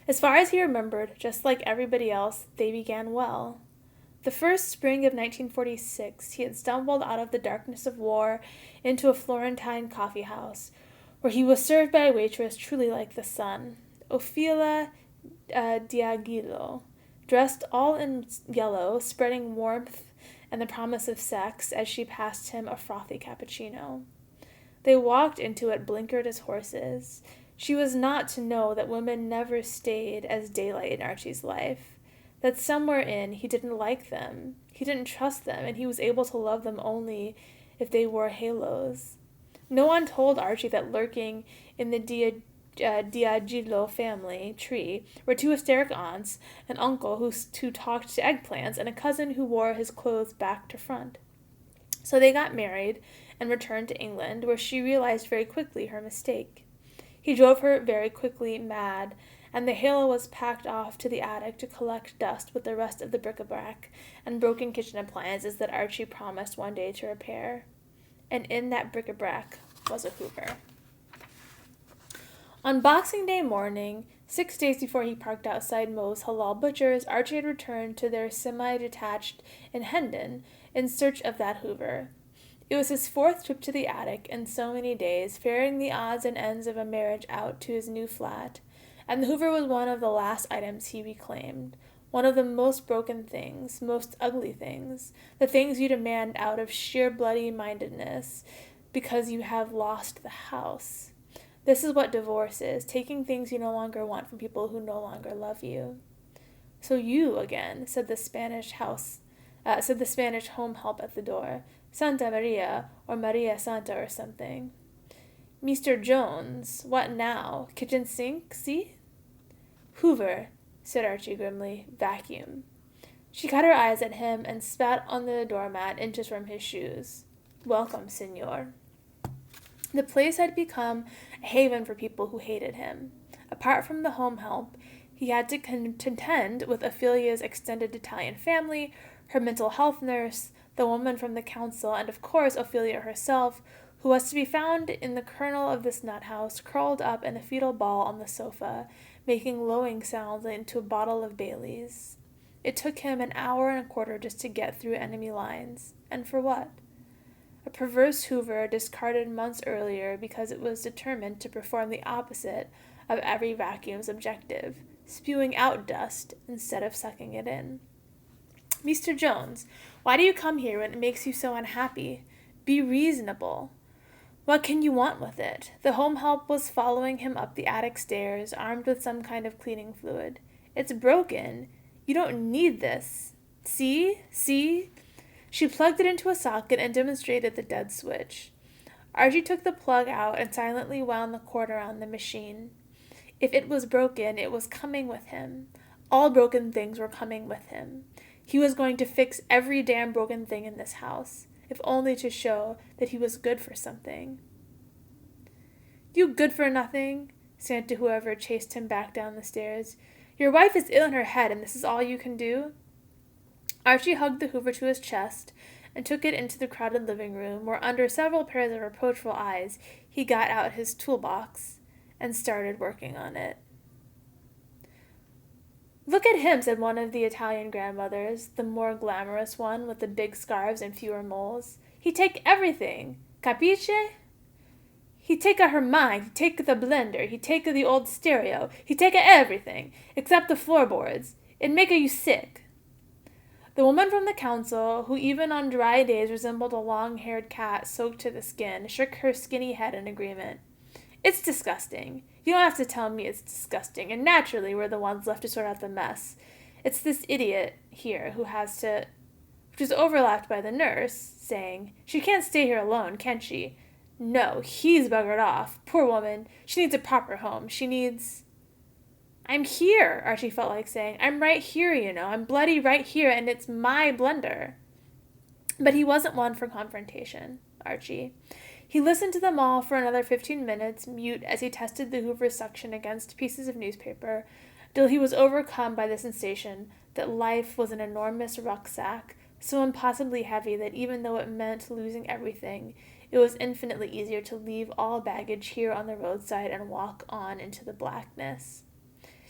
As far as he remembered, just like everybody else, they began well. The first spring of 1946, he had stumbled out of the darkness of war into a Florentine coffee house, where he was served by a waitress truly like the sun, Ophelia Diagilo, dressed all in yellow, spreading warmth and the promise of sex as she passed him a frothy cappuccino. They walked into it blinkered as horses. She was not to know that women never stayed as daylight in Archie's life, that somewhere in he didn't like them, he didn't trust them, and he was able to love them only if they wore halos. No one told Archie that lurking in the Diagilo family tree were two hysteric aunts, an uncle who talked to eggplants, and a cousin who wore his clothes back to front. So they got married and returned to England, where she realized very quickly her mistake. He drove her very quickly mad, and the halo was packed off to the attic to collect dust with the rest of the bric-a-brac and broken kitchen appliances that Archie promised one day to repair. And in that bric-a-brac was a Hoover. On Boxing Day morning, 6 days before he parked outside Moe's Halal Butchers, Archie had returned to their semi-detached in Hendon in search of that Hoover. It was his fourth trip to the attic in so many days, ferrying the odds and ends of a marriage out to his new flat, and the Hoover was one of the last items he reclaimed, one of the most broken things, most ugly things, the things you demand out of sheer bloody-mindedness because you have lost the house. This is what divorce is, taking things you no longer want from people who no longer love you. So you again, said the Spanish home help at the door. Santa Maria, or Maria Santa or something. Mr. Jones, what now? Kitchen sink, see? Hoover, said Archie grimly. Vacuum. She cut her eyes at him and spat on the doormat inches from his shoes. Welcome, senor. The place had become a haven for people who hated him. Apart from the home help, he had to contend with Ophelia's extended Italian family, her mental health nurse, the woman from the council, and of course Ophelia herself, who was to be found in the kernel of this nut house, curled up in a fetal ball on the sofa, making lowing sounds into a bottle of Bailey's. It took him an hour and a quarter just to get through enemy lines. And for what? A perverse Hoover discarded months earlier because it was determined to perform the opposite of every vacuum's objective, spewing out dust instead of sucking it in. Mr. Jones, why do you come here when it makes you so unhappy? Be reasonable. What can you want with it? The home help was following him up the attic stairs, armed with some kind of cleaning fluid. It's broken. You don't need this. See? See? She plugged it into a socket and demonstrated the dead switch. Archie took the plug out and silently wound the cord around the machine. If it was broken, it was coming with him. All broken things were coming with him. He was going to fix every damn broken thing in this house, if only to show that he was good for something. You good for nothing, Santa whoever chased him back down the stairs. Your wife is ill in her head, and this is all you can do? Archie hugged the Hoover to his chest and took it into the crowded living room, where under several pairs of reproachful eyes he got out his toolbox and started working on it. Look at him, said one of the Italian grandmothers, the more glamorous one with the big scarves and fewer moles. He take everything, capisce? He take her mind, he take the blender, he take the old stereo, he take everything, except the floorboards. It make you sick. The woman from the council, who even on dry days resembled a long-haired cat soaked to the skin, shook her skinny head in agreement. It's disgusting. You don't have to tell me it's disgusting, and naturally we're the ones left to sort out the mess. It's this idiot here who has to... Which is overlapped by the nurse, saying, She can't stay here alone, can she? No, he's buggered off. Poor woman. She needs a proper home. She needs... I'm here, Archie felt like saying. I'm right here, you know. I'm bloody right here, and it's my blender. But he wasn't one for confrontation, Archie. He listened to them all for another 15 minutes, mute as he tested the Hoover's suction against pieces of newspaper, till he was overcome by the sensation that life was an enormous rucksack, so impossibly heavy that even though it meant losing everything, it was infinitely easier to leave all baggage here on the roadside and walk on into the blackness.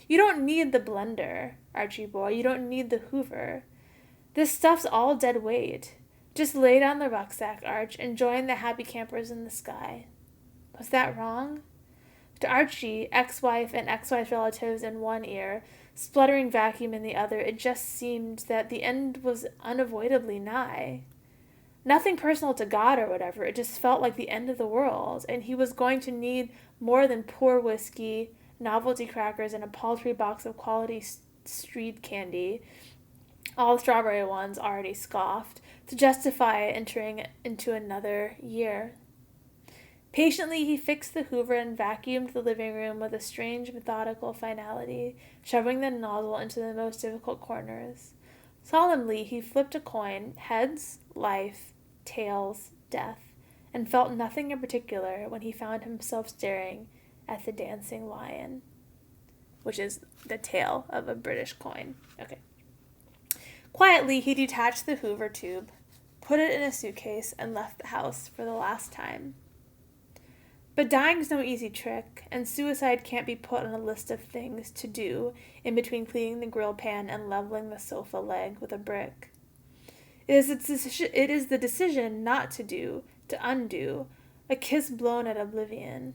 You don't need the blender, Archie boy. You don't need the Hoover. This stuff's all dead weight. Just lay down the rucksack, Arch, and join the happy campers in the sky. Was that wrong? To Archie, ex-wife and ex-wife relatives in one ear, spluttering vacuum in the other, it just seemed that the end was unavoidably nigh. Nothing personal to God or whatever, it just felt like the end of the world, and he was going to need more than poor whiskey, novelty crackers, and a paltry box of quality street candy, all the strawberry ones already scoffed, to justify entering into another year. Patiently, he fixed the Hoover and vacuumed the living room with a strange, methodical finality, shoving the nozzle into the most difficult corners. Solemnly, he flipped a coin, heads, life, tails, death, and felt nothing in particular when he found himself staring at the dancing lion, which is the tail of a British coin. Okay. Quietly, he detached the Hoover tube, put it in a suitcase, and left the house for the last time. But dying's no easy trick, and suicide can't be put on a list of things to do in between cleaning the grill pan and leveling the sofa leg with a brick. It is the decision not to do, to undo, a kiss blown at oblivion.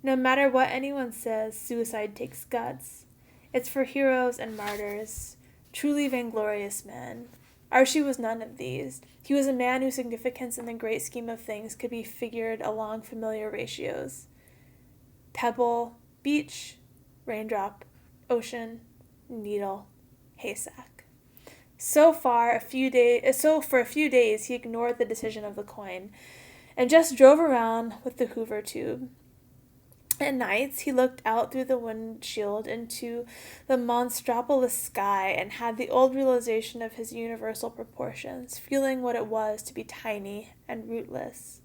No matter what anyone says, suicide takes guts. It's for heroes and martyrs, truly vainglorious men. Archie was none of these. He was a man whose significance in the great scheme of things could be figured along familiar ratios. Pebble, beach, raindrop, ocean, needle, haystack. So for a few days he ignored the decision of the coin and just drove around with the Hoover tube. At nights, he looked out through the windshield into the monstropolis sky and had the old realization of his universal proportions, feeling what it was to be tiny and rootless.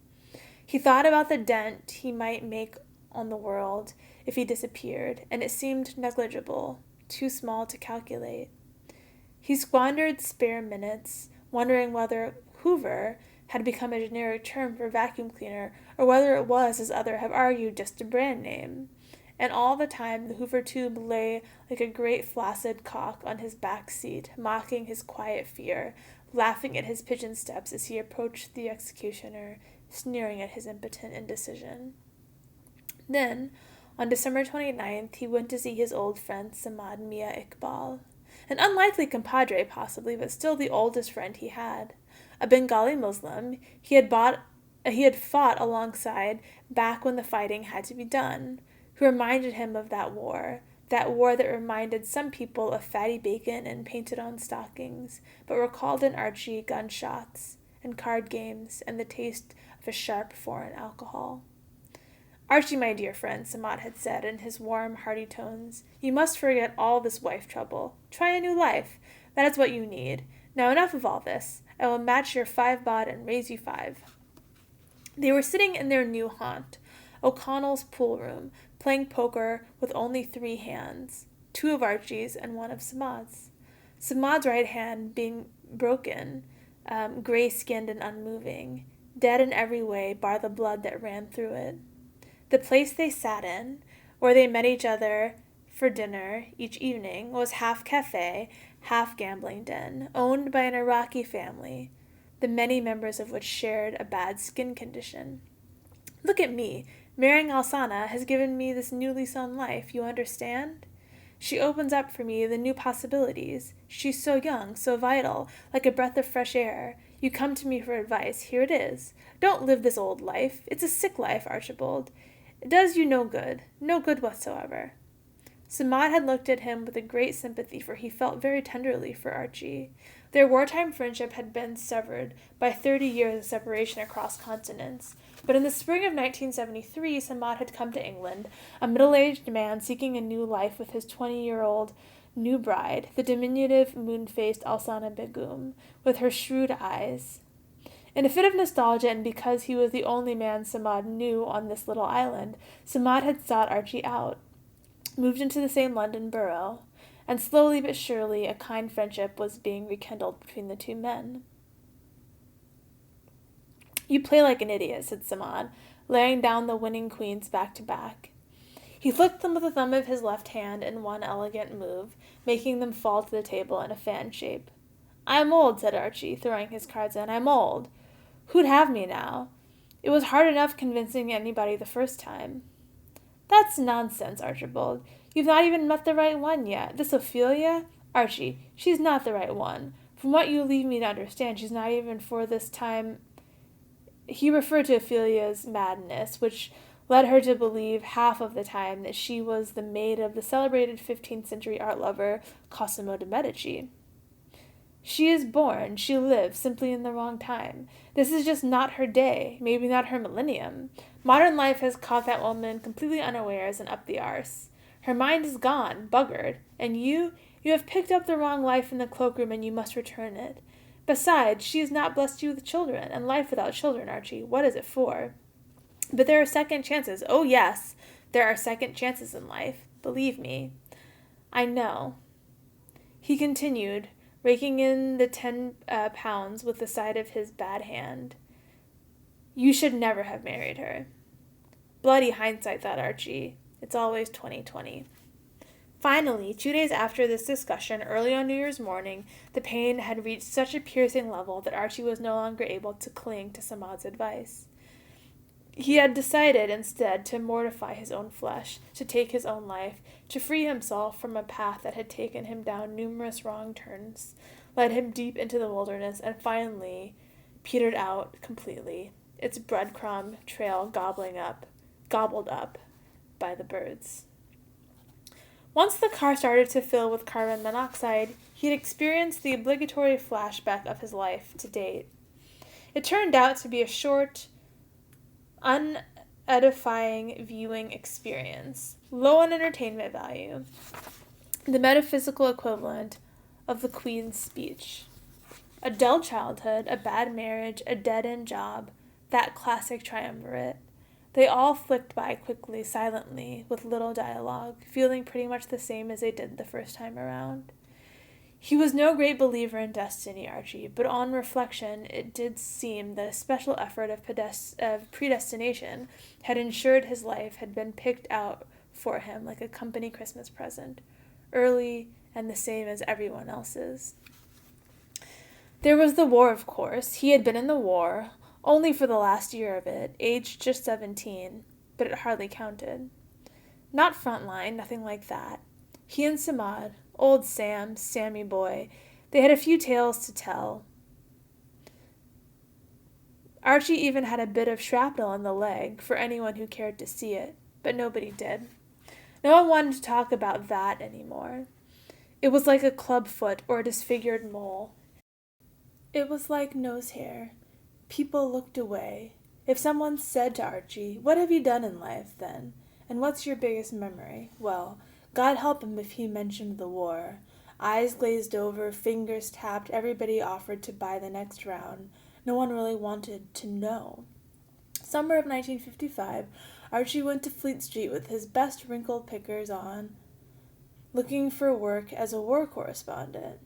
He thought about the dent he might make on the world if he disappeared, and it seemed negligible, too small to calculate. He squandered spare minutes, wondering whether Hoover had become a generic term for vacuum cleaner, or whether it was, as others have argued, just a brand name. And all the time the Hoover tube lay like a great flaccid cock on his back seat, mocking his quiet fear, laughing at his pigeon steps as he approached the executioner, sneering at his impotent indecision. Then, on December 29th, he went to see his old friend Samad Mia Iqbal. An unlikely compadre, possibly, but still the oldest friend he had. A Bengali Muslim, he had bought he had fought alongside back when the fighting had to be done, who reminded him of that war that reminded some people of fatty bacon and painted-on stockings, but recalled in Archie gunshots and card games and the taste of a sharp foreign alcohol. "Archie, my dear friend," Samad had said in his warm, hearty tones, "you must forget all this wife trouble. Try a new life. That is what you need. Now enough of all this. I will match your 5 baud and raise you 5. They were sitting in their new haunt, O'Connell's pool room, playing poker with only 3 hands, 2 of Archie's and 1 of Samad's. Samad's right hand being broken, gray-skinned and unmoving, dead in every way bar the blood that ran through it. The place they sat in, where they met each other for dinner each evening, was half cafe, half gambling den, owned by an Iraqi family, the many members of which shared a bad skin condition. Look at me. Marrying Alsana has given me this new lease on life, you understand? She opens up for me the new possibilities. She's so young, so vital, like a breath of fresh air. You come to me for advice. Here it is. Don't live this old life. It's a sick life, Archibald. It does you no good whatsoever." Samad had looked at him with a great sympathy, for he felt very tenderly for Archie. Their wartime friendship had been severed by 30 years of separation across continents. But in the spring of 1973, Samad had come to England, a middle-aged man seeking a new life with his 20-year-old new bride, the diminutive, moon-faced Alsana Begum, with her shrewd eyes. In a fit of nostalgia, and because he was the only man Samad knew on this little island, Samad had sought Archie out, moved into the same London borough, and slowly but surely a kind friendship was being rekindled between the 2 men. "You play like an idiot," said Samad, laying down the winning queens back to back. He flicked them with the thumb of his left hand in one elegant move, making them fall to the table in a fan shape. "I'm old," said Archie, throwing his cards in. "I'm old. Who'd have me now? It was hard enough convincing anybody the first time." "That's nonsense, Archibald. You've not even met the right one yet. This Ophelia? Archie, she's not the right one. From what you leave me to understand, she's not even for this time." He referred to Ophelia's madness, which led her to believe half of the time that she was the maid of the celebrated 15th century art lover Cosimo de' Medici. "She is born, she lives, simply in the wrong time. This is just not her day, maybe not her millennium. Modern life has caught that woman completely unawares and up the arse. Her mind is gone, buggered, and you have picked up the wrong life in the cloakroom and you must return it. Besides, she has not blessed you with children, and life without children, Archie, what is it for? But there are second chances. Oh, yes, there are second chances in life. Believe me." "I know." He continued, raking in the 10 pounds with the side of his bad hand. "You should never have married her." Bloody hindsight, thought Archie. It's always 20/20. Finally, 2 days after this discussion, early on New Year's morning, the pain had reached such a piercing level that Archie was no longer able to cling to Samad's advice. He had decided instead to mortify his own flesh, to take his own life, to free himself from a path that had taken him down numerous wrong turns, led him deep into the wilderness, and finally petered out completely, its breadcrumb trail gobbled up by the birds. Once the car started to fill with carbon monoxide, he had experienced the obligatory flashback of his life to date. It turned out to be a short, unedifying viewing experience, low in entertainment value, the metaphysical equivalent of the Queen's speech. A dull childhood, a bad marriage, a dead-end job, that classic triumvirate. They all flicked by quickly, silently, with little dialogue, feeling pretty much the same as they did the first time around. He was no great believer in destiny, Archie, but on reflection it did seem that a special effort of predestination had ensured his life had been picked out for him like a company Christmas present, early and the same as everyone else's. There was the war, of course. He had been in the war, only for the last year of it, aged just 17, but it hardly counted. Not front line, nothing like that. He and Samad, old Sam, Sammy boy, they had a few tales to tell. Archie even had a bit of shrapnel in the leg for anyone who cared to see it, but nobody did. No one wanted to talk about that anymore. It was like a clubfoot or a disfigured mole. It was like nose hair. People looked away. If someone said to Archie, "What have you done in life, then? And what's your biggest memory?" Well, God help him if he mentioned the war. Eyes glazed over, fingers tapped, everybody offered to buy the next round. No one really wanted to know. Summer of 1955, Archie went to Fleet Street with his best wrinkled pickers on, looking for work as a war correspondent.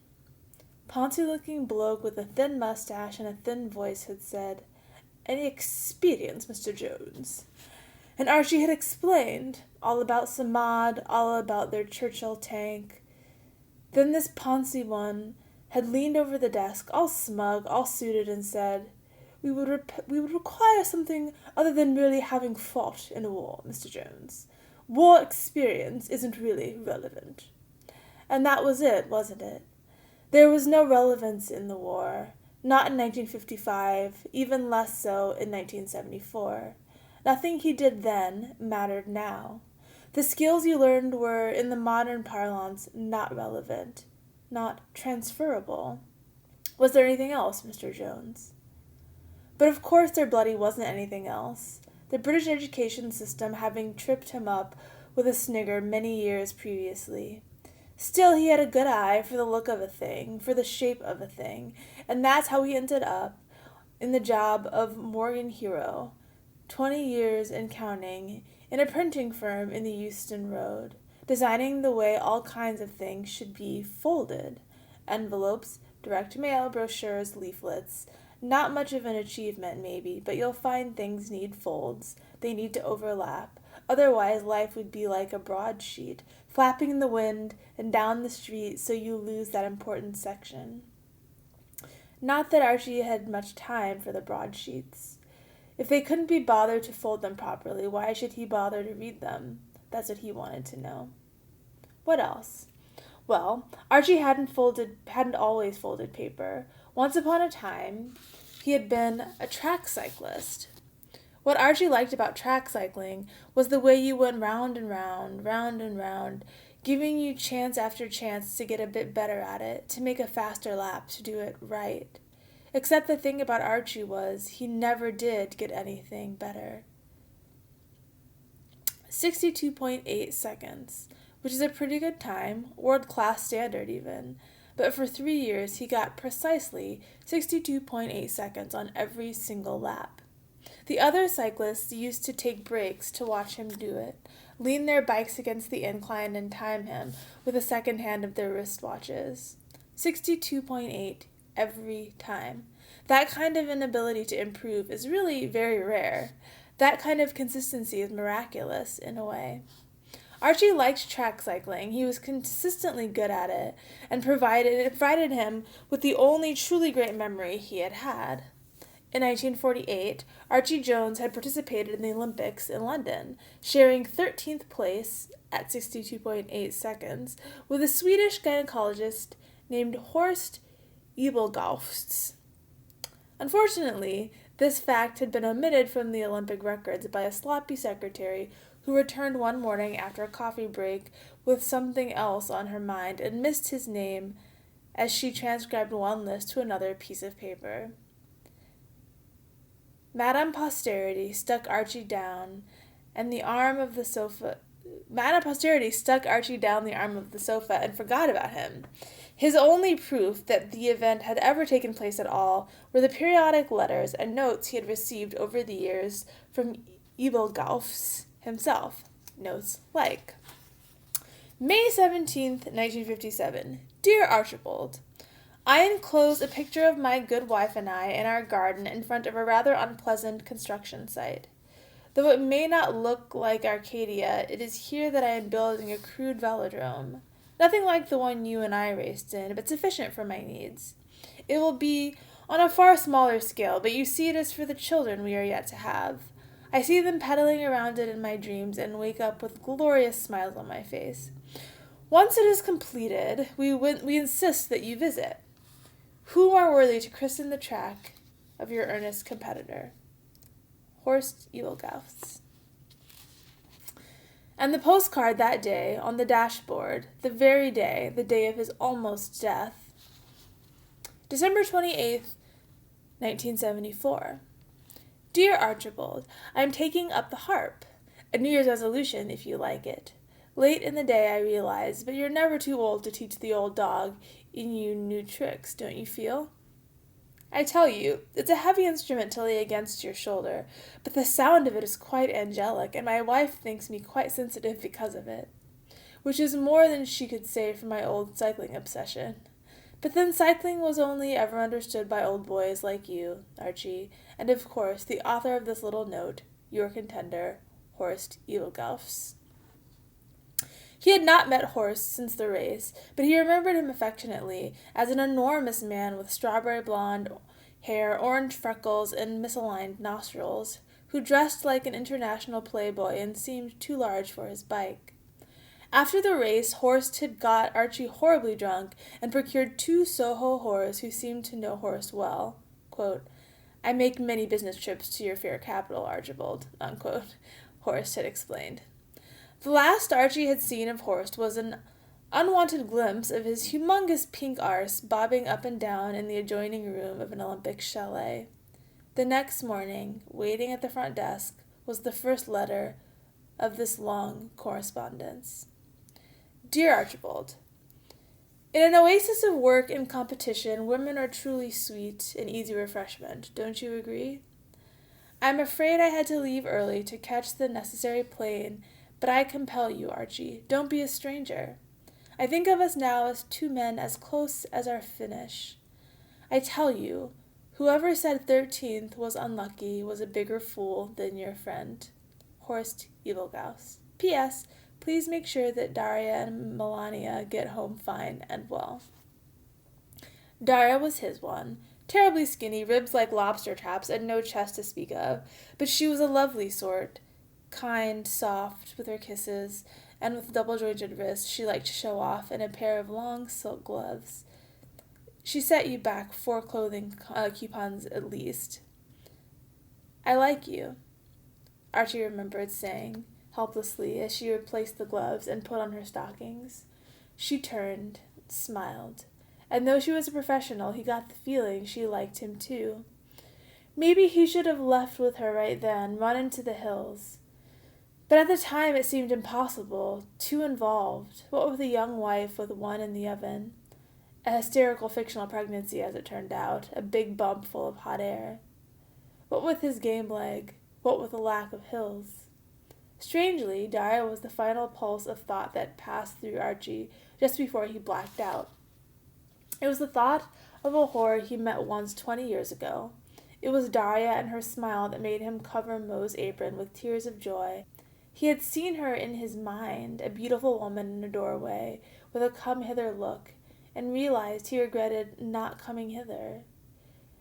Poncy-looking bloke with a thin mustache and a thin voice had said, "Any experience, Mr. Jones?" And Archie had explained all about Samad, all about their Churchill tank. Then this Poncy one had leaned over the desk, all smug, all suited, and said, we would require something other than merely having fought in a war, Mr. Jones. War experience isn't really relevant." And that was it, wasn't it? There was no relevance in the war, not in 1955, even less so in 1974. Nothing he did then mattered now. The skills you learned were, in the modern parlance, not relevant, not transferable. Was there anything else, Mr. Jones? But of course there bloody wasn't anything else, the British education system having tripped him up with a snigger many years previously. Still, he had a good eye for the look of a thing, for the shape of a thing, and that's how he ended up in the job of Morgan Hero, 20 years and counting, in a printing firm in the Euston Road, designing the way all kinds of things should be folded. Envelopes, direct mail, brochures, leaflets. Not much of an achievement, maybe, but you'll find things need folds. They need to overlap. Otherwise, life would be like a broadsheet, flapping in the wind and down the street so you lose that important section. Not that Archie had much time for the broadsheets. If they couldn't be bothered to fold them properly, why should he bother to read them? That's what he wanted to know. What else? Well, Archie hadn't always folded paper. Once upon a time, he had been a track cyclist. What Archie liked about track cycling was the way you went round and round, round and round, giving you chance after chance to get a bit better at it, to make a faster lap, to do it right. Except the thing about Archie was he never did get anything better. 62.8 seconds, which is a pretty good time, world-class standard even. But for 3 years he got precisely 62.8 seconds on every single lap. The other cyclists used to take breaks to watch him do it, lean their bikes against the incline and time him with a second hand of their wristwatches. 62.8 every time. That kind of inability to improve is really very rare. That kind of consistency is miraculous in a way. Archie liked track cycling. He was consistently good at it, and provided him with the only truly great memory he had had. In 1948, Archie Jones had participated in the Olympics in London, sharing 13th place at 62.8 seconds with a Swedish gynecologist named Horst Ebelgaufts. Unfortunately, this fact had been omitted from the Olympic records by a sloppy secretary who returned one morning after a coffee break with something else on her mind and missed his name as she transcribed one list to another piece of paper. Madame Posterity stuck Archie down the arm of the sofa and forgot about him. His only proof that the event had ever taken place at all were the periodic letters and notes he had received over the years from Ebelgaufts himself. Notes like, May 17th, 1957. Dear Archibald, I enclose a picture of my good wife and I in our garden in front of a rather unpleasant construction site. Though it may not look like Arcadia, it is here that I am building a crude velodrome. Nothing like the one you and I raced in, but sufficient for my needs. It will be on a far smaller scale, but you see it is for the children we are yet to have. I see them pedaling around it in my dreams and wake up with glorious smiles on my face. Once it is completed, we insist that you visit. Who are worthy to christen the track of your earnest competitor. Horst Edelgaufs. And the postcard that day on the dashboard, the very day, the day of his almost death. December 28th, 1974. Dear Archibald, I am taking up the harp. A New Year's resolution, if you like it. Late in the day, I realize, but you're never too old to teach the old dog in you new tricks, don't you feel? I tell you, it's a heavy instrument to lay against your shoulder, but the sound of it is quite angelic, and my wife thinks me quite sensitive because of it, which is more than she could say for my old cycling obsession. But then cycling was only ever understood by old boys like you, Archie, and of course the author of this little note, your contender, Horst Edelgaufs. He had not met Horst since the race, but he remembered him affectionately as an enormous man with strawberry blonde hair, orange freckles, and misaligned nostrils, who dressed like an international playboy and seemed too large for his bike. After the race, Horst had got Archie horribly drunk and procured 2 Soho whores who seemed to know Horst well. Quote, I make many business trips to your fair capital, Archibald, unquote, Horst had explained. The last Archie had seen of Horst was an unwanted glimpse of his humongous pink arse bobbing up and down in the adjoining room of an Olympic chalet. The next morning, waiting at the front desk, was the first letter of this long correspondence. Dear Archibald, in an oasis of work and competition, women are truly sweet and easy refreshment, don't you agree? I'm afraid I had to leave early to catch the necessary plane, but I compel you, Archie, don't be a stranger. I think of us now as 2 men as close as our finish. I tell you, whoever said 13th was unlucky was a bigger fool than your friend. Horst Edelgaufs. P.S. Please make sure that Daria and Melania get home fine and well. Daria was his one. Terribly skinny, ribs like lobster traps, and no chest to speak of, but she was a lovely sort. Kind, soft, with her kisses, and with double-jointed wrists she liked to show off in a pair of long silk gloves. She set you back 4 clothing coupons at least. I like you, Archie remembered saying, helplessly, as she replaced the gloves and put on her stockings. She turned, smiled, and though she was a professional, he got the feeling she liked him too. Maybe he should have left with her right then, run into the hills. But at the time it seemed impossible, too involved. What with a young wife with one in the oven? A hysterical fictional pregnancy, as it turned out, a big bump full of hot air. What with his game leg? What with the lack of hills? Strangely, Daria was the final pulse of thought that passed through Archie just before he blacked out. It was the thought of a whore he met once 20 years ago. It was Daria and her smile that made him cover Moe's apron with tears of joy. He had seen her in his mind, a beautiful woman in a doorway, with a come-hither look, and realized he regretted not coming hither.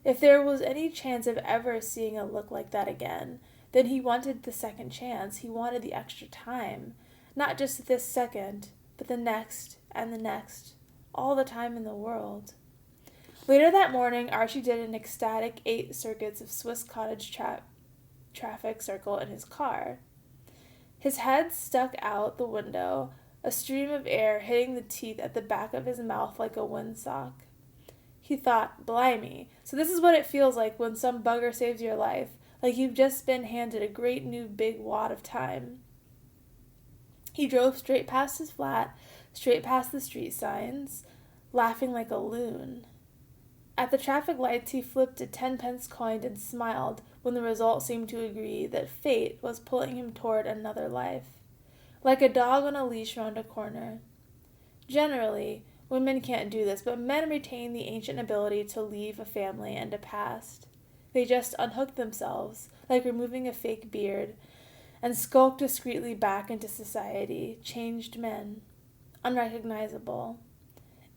If there was any chance of ever seeing a look like that again, then he wanted the second chance, he wanted the extra time, not just this second, but the next, and the next, all the time in the world. Later that morning, Archie did an ecstatic 8 circuits of Swiss cottage traffic circle in his car. His head stuck out the window, a stream of air hitting the teeth at the back of his mouth like a windsock. He thought, blimey, so this is what it feels like when some bugger saves your life, like you've just been handed a great new big wad of time. He drove straight past his flat, straight past the street signs, laughing like a loon. At the traffic lights he flipped a 10-pence coin and smiled when the result seemed to agree that fate was pulling him toward another life, like a dog on a leash round a corner. Generally, women can't do this, but men retain the ancient ability to leave a family and a past. They just unhook themselves, like removing a fake beard, and skulk discreetly back into society, changed men, unrecognizable.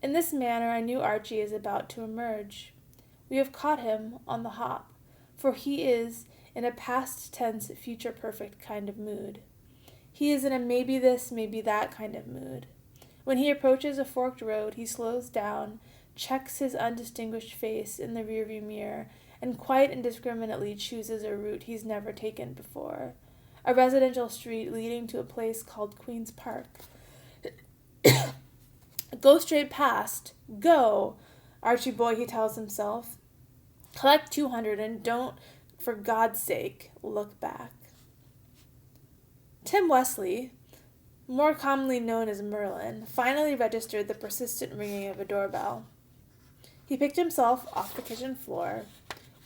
In this manner, I knew Archie is about to emerge. We have caught him on the hop, for he is in a past tense, future perfect kind of mood. He is in a maybe this, maybe that kind of mood. When he approaches a forked road, he slows down, checks his undistinguished face in the rearview mirror, and quite indiscriminately chooses a route he's never taken before. A residential street leading to a place called Queen's Park. Go straight past. Go, Archie boy, he tells himself. Collect 200 and don't, for God's sake, look back. Tim Wesley, more commonly known as Merlin, finally registered the persistent ringing of a doorbell. He picked himself off the kitchen floor,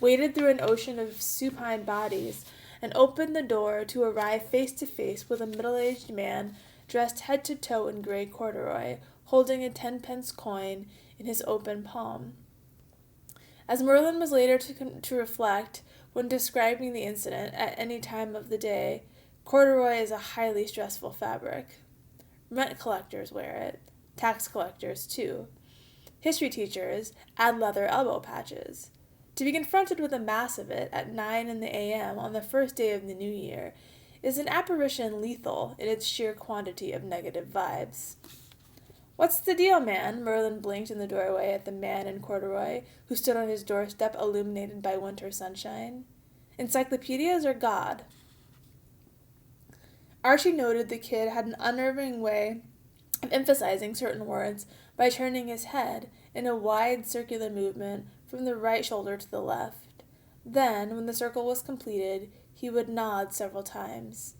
waded through an ocean of supine bodies, and opened the door to arrive face to face with a middle-aged man dressed head to toe in gray corduroy, holding a 10-pence coin in his open palm. As Merlin was later to reflect when describing the incident at any time of the day, corduroy is a highly stressful fabric. Rent collectors wear it, tax collectors too. History teachers add leather elbow patches. To be confronted with a mass of it at 9 a.m. on the first day of the new year is an apparition lethal in its sheer quantity of negative vibes. What's the deal, man? Merlin blinked in the doorway at the man in corduroy who stood on his doorstep illuminated by winter sunshine. Encyclopedias or God? Archie noted the kid had an unnerving way of emphasizing certain words by turning his head in a wide circular movement from the right shoulder to the left. Then, when the circle was completed, he would nod several times.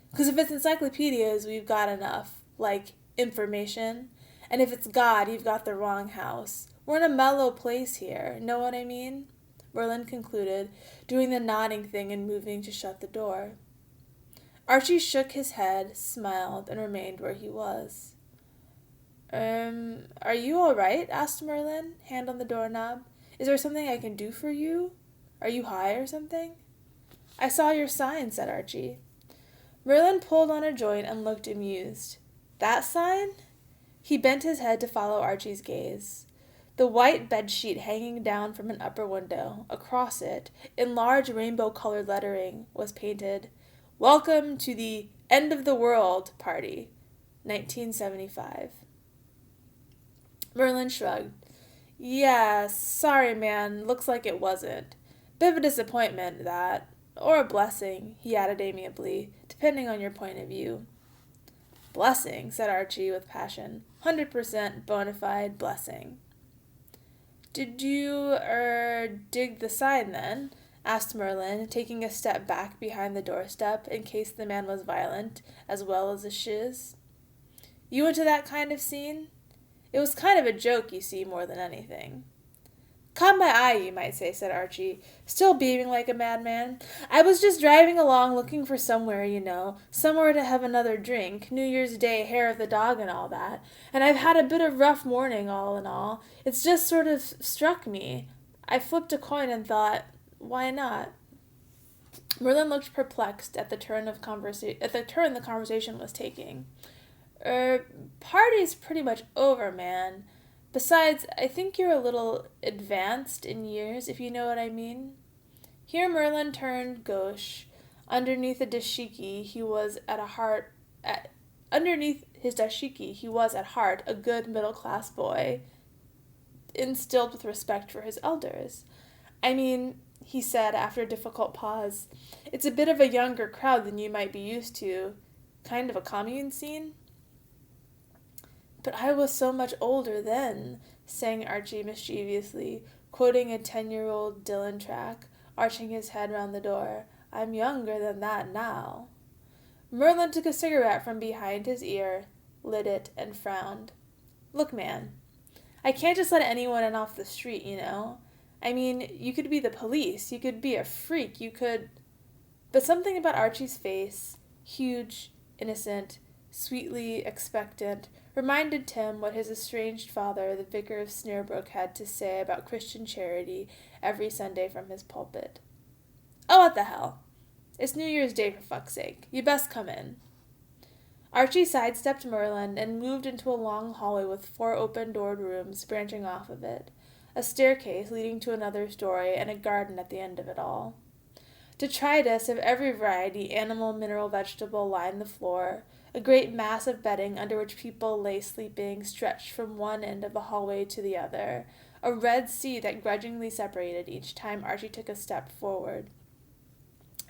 Because if it's encyclopedias, we've got enough, like information. And if it's God, you've got the wrong house. We're in a mellow place here, know what I mean? Merlin concluded, doing the nodding thing and moving to shut the door. Archie shook his head, smiled, and remained where he was. Are you all right? Asked Merlin, hand on the doorknob. Is there something I can do for you? Are you high or something? I saw your sign, said Archie. Merlin pulled on a joint and looked amused. That sign? He bent his head to follow Archie's gaze. The white bedsheet hanging down from an upper window, across it, in large rainbow-colored lettering, was painted, Welcome to the End of the World Party, 1975. Merlin shrugged. Yeah, sorry, man, looks like it wasn't. Bit of a disappointment, that. Or a blessing, he added amiably, depending on your point of view. Blessing, said Archie with passion. 100% bona fide blessing. Did you, dig the sign then? Asked Merlin, taking a step back behind the doorstep in case the man was violent, as well as a shiz. You into that kind of scene? It was kind of a joke, you see, more than anything. Caught my eye, you might say, said Archie, still beaming like a madman. I was just driving along looking for somewhere, somewhere to have another drink, New Year's Day, hair of the dog and all that, and I've had a bit of rough morning all in all. It's just sort of struck me. I flipped a coin and thought, why not? Merlin looked perplexed at the turn the conversation was taking. Party's pretty much over, man. Besides, I think you're a little advanced in years, if you know what I mean. Here Merlin turned gauche. Underneath his dashiki, he was at heart a good middle-class boy, instilled with respect for his elders. I mean, he said after a difficult pause, it's a bit of a younger crowd than you might be used to. Kind of a commune scene? But I was so much older then, sang Archie mischievously, quoting a 10-year-old Dylan track, arching his head round the door. I'm younger than that now. Merlin took a cigarette from behind his ear, lit it, and frowned. Look, man, I can't just let anyone in off the street, I mean, you could be the police, you could be a freak, you could... But something about Archie's face, huge, innocent, sweetly expectant, reminded Tim what his estranged father, the vicar of Snarebrook, had to say about Christian charity every Sunday from his pulpit. Oh, what the hell? It's New Year's Day, for fuck's sake. You best come in. Archie sidestepped Merlin and moved into a long hallway with 4 open-doored rooms branching off of it, a staircase leading to another story, and a garden at the end of it all. Detritus of every variety, animal, mineral, vegetable, lined the floor. A great mass of bedding under which people lay sleeping stretched from one end of the hallway to the other. a red sea that grudgingly separated each time Archie took a step forward.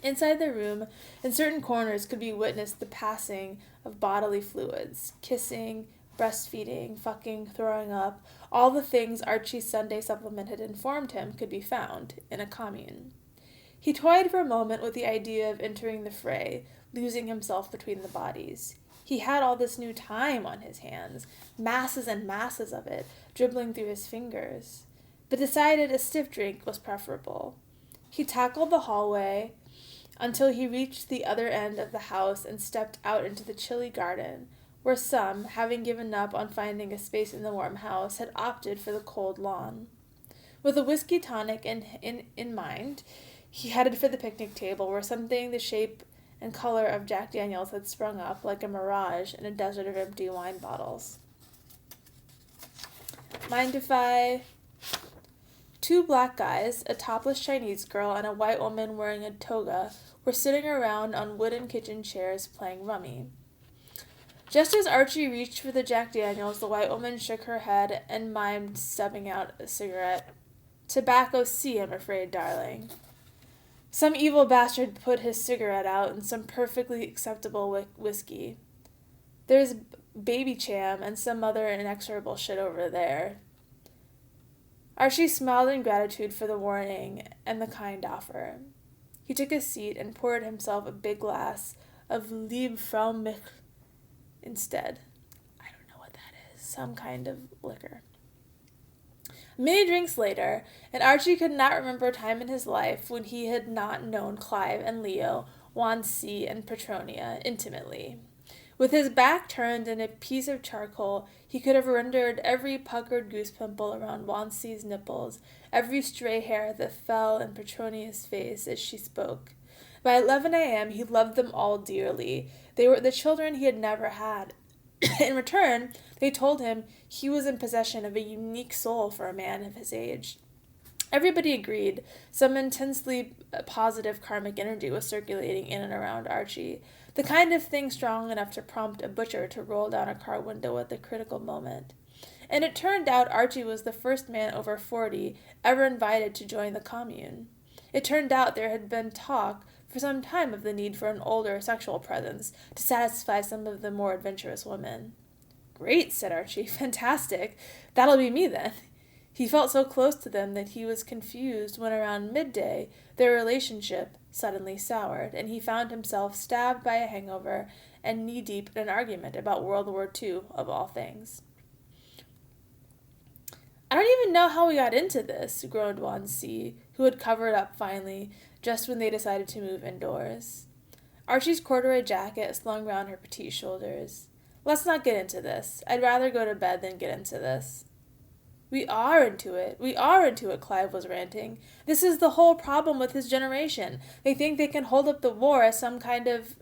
Inside the room, in certain corners, could be witnessed the passing of bodily fluids, kissing, breastfeeding, fucking, throwing up, all the things Archie's Sunday supplement had informed him could be found in a commune. He toyed for a moment with the idea of entering the fray, losing himself between the bodies. He had all this new time on his hands, masses and masses of it, dribbling through his fingers, but decided a stiff drink was preferable. He tackled the hallway until he reached the other end of the house and stepped out into the chilly garden, where some, having given up on finding a space in the warm house, had opted for the cold lawn. With a whiskey tonic in mind, he headed for the picnic table, where something the shape and color of Jack Daniels had sprung up like a mirage in a desert of empty wine bottles. Mind if I... Two black guys, a topless Chinese girl, and a white woman wearing a toga, were sitting around on wooden kitchen chairs playing rummy. Just as Archie reached for the Jack Daniels, the white woman shook her head and mimed stubbing out a cigarette. "Tobacco C, I'm afraid, darling." Some evil bastard put his cigarette out in some perfectly acceptable whiskey. "There's baby cham and some other inexorable shit over there." Archie smiled in gratitude for the warning and the kind offer. He took a seat and poured himself a big glass of Liebe Frau Mich instead. I don't know what that is. Some kind of liquor. Many drinks later, and Archie could not remember a time in his life when he had not known Clive and Leo, Juan C. and Petronia intimately. With his back turned and a piece of charcoal, he could have rendered every puckered goose pimple around Juan C.'s nipples, every stray hair that fell in Petronia's face as she spoke. By 11 a.m., he loved them all dearly. They were the children he had never had. In return, they told him he was in possession of a unique soul for a man of his age. Everybody agreed. Some intensely positive karmic energy was circulating in and around Archie, the kind of thing strong enough to prompt a butcher to roll down a car window at the critical moment. And it turned out Archie was the first man over 40 ever invited to join the commune. It turned out there had been talk for some time of the need for an older sexual presence to satisfy some of the more adventurous women. "Great," said Archie. "Fantastic. That'll be me then." He felt so close to them that he was confused when around midday their relationship suddenly soured, and he found himself stabbed by a hangover and knee-deep in an argument about World War II, of all things. "I don't even know how we got into this," groaned Juan C., who had covered up finally, just when they decided to move indoors. Archie's corduroy jacket slung round her petite shoulders. "Let's not get into this. I'd rather go to bed than get into this." We are into it, Clive was ranting. "This is the whole problem with his generation. They think they can hold up the war as some kind of..."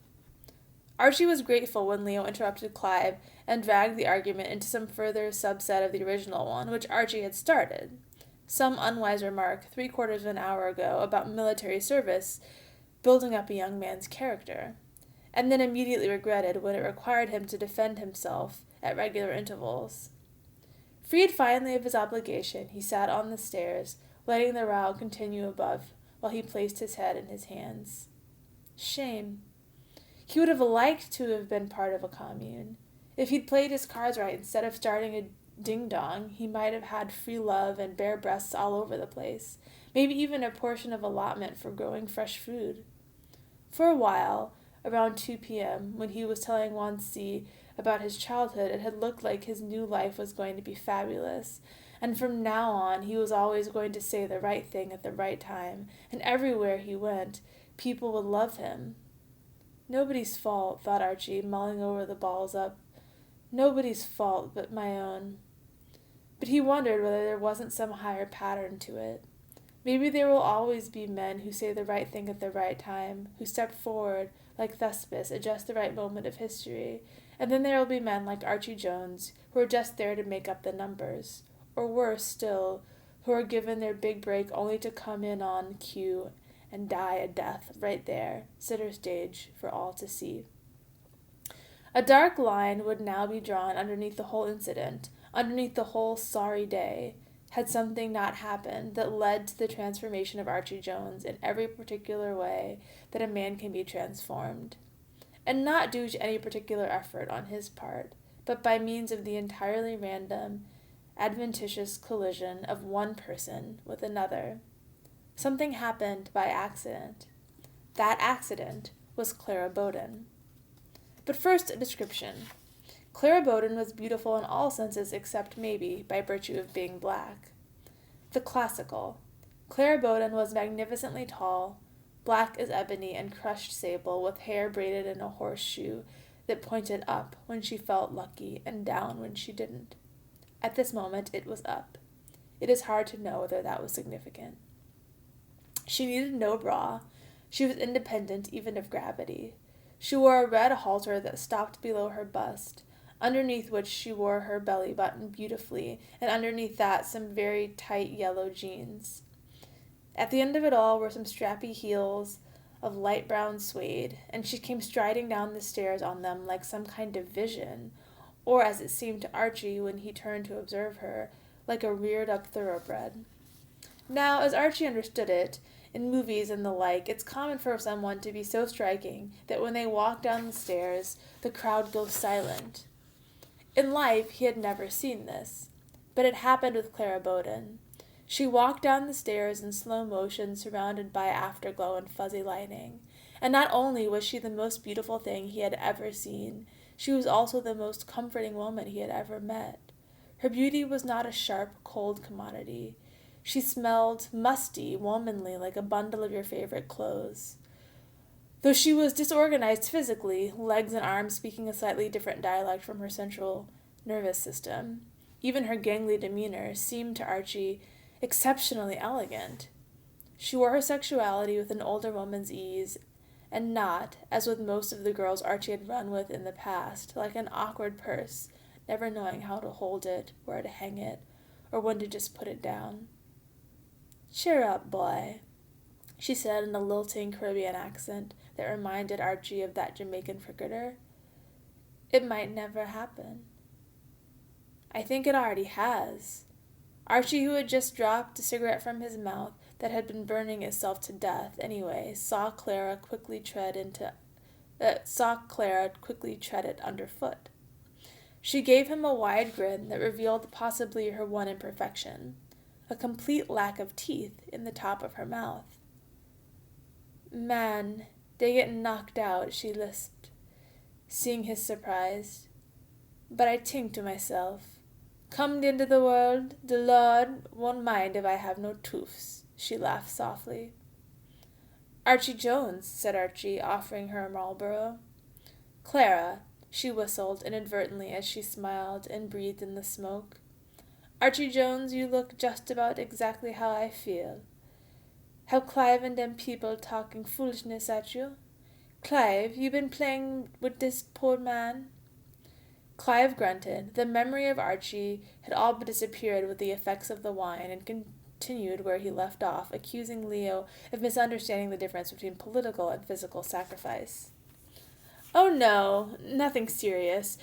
Archie was grateful when Leo interrupted Clive and dragged the argument into some further subset of the original one, which Archie had started. Some unwise remark 3/4 of an hour ago about military service building up a young man's character, and then immediately regretted when it required him to defend himself at regular intervals. Freed finally of his obligation, he sat on the stairs, letting the row continue above, while he placed his head in his hands. Shame. He would have liked to have been part of a commune. If he'd played his cards right, instead of starting a ding-dong, he might have had free love and bare breasts all over the place, maybe even a portion of allotment for growing fresh food. For a while, around 2 p.m., when he was telling Juan C. about his childhood, it had looked like his new life was going to be fabulous, and from now on he was always going to say the right thing at the right time, and everywhere he went, people would love him. Nobody's fault, thought Archie, mulling over the balls up. Nobody's fault but my own. But he wondered whether there wasn't some higher pattern to it. Maybe there will always be men who say the right thing at the right time, who step forward, like Thespis, at just the right moment of history, and then there will be men like Archie Jones, who are just there to make up the numbers, or worse still, who are given their big break only to come in on cue and die a death right there, center stage, for all to see. A dark line would now be drawn underneath the whole incident, underneath the whole sorry day, had something not happened that led to the transformation of Archie Jones in every particular way that a man can be transformed, and not due to any particular effort on his part, but by means of the entirely random, adventitious collision of one person with another. Something happened by accident. That accident was Clara Bowden. But first, a description. Clara Bowden was beautiful in all senses except, maybe, by virtue of being black. The classical. Clara Bowden was magnificently tall, black as ebony and crushed sable, with hair braided in a horseshoe that pointed up when she felt lucky and down when she didn't. At this moment it was up. It is hard to know whether that was significant. She needed no bra. She was independent even of gravity. She wore a red halter that stopped below her bust, underneath which she wore her belly button beautifully, and underneath that some very tight yellow jeans. At the end of it all were some strappy heels of light brown suede, and she came striding down the stairs on them like some kind of vision, or, as it seemed to Archie when he turned to observe her, like a reared-up thoroughbred. Now, as Archie understood it, in movies and the like, it's common for someone to be so striking that when they walk down the stairs, the crowd goes silent. In life, he had never seen this, but it happened with Clara Bowden. She walked down the stairs in slow motion, surrounded by afterglow and fuzzy lighting, and not only was she the most beautiful thing he had ever seen, she was also the most comforting woman he had ever met. Her beauty was not a sharp, cold commodity. She smelled musty, womanly, like a bundle of your favorite clothes. Though she was disorganized physically, legs and arms speaking a slightly different dialect from her central nervous system, even her gangly demeanor seemed to Archie exceptionally elegant. She wore her sexuality with an older woman's ease, and not, as with most of the girls Archie had run with in the past, like an awkward purse, never knowing how to hold it, where to hang it, or when to just put it down. "Cheer up, boy," she said in a lilting Caribbean accent that reminded Archie of that Jamaican cricketer. "It might never happen." "I think it already has." Archie, who had just dropped a cigarette from his mouth that had been burning itself to death anyway, saw Clara quickly tread it underfoot. She gave him a wide grin that revealed possibly her one imperfection, a complete lack of teeth in the top of her mouth. "Man, they get knocked out," she lisped, seeing his surprise. "But I think to myself, comed into the world, the Lord won't mind if I have no toofs." She laughed softly. "Archie Jones," said Archie, offering her a Marlboro. "Clara," she whistled inadvertently as she smiled and breathed in the smoke. "Archie Jones, you look just about exactly how I feel. Have Clive and them people talking foolishness at you? Clive, you been playing with this poor man?" Clive grunted. The memory of Archie had all but disappeared with the effects of the wine, and continued where he left off, accusing Leo of misunderstanding the difference between political and physical sacrifice. "Oh no, nothing serious,"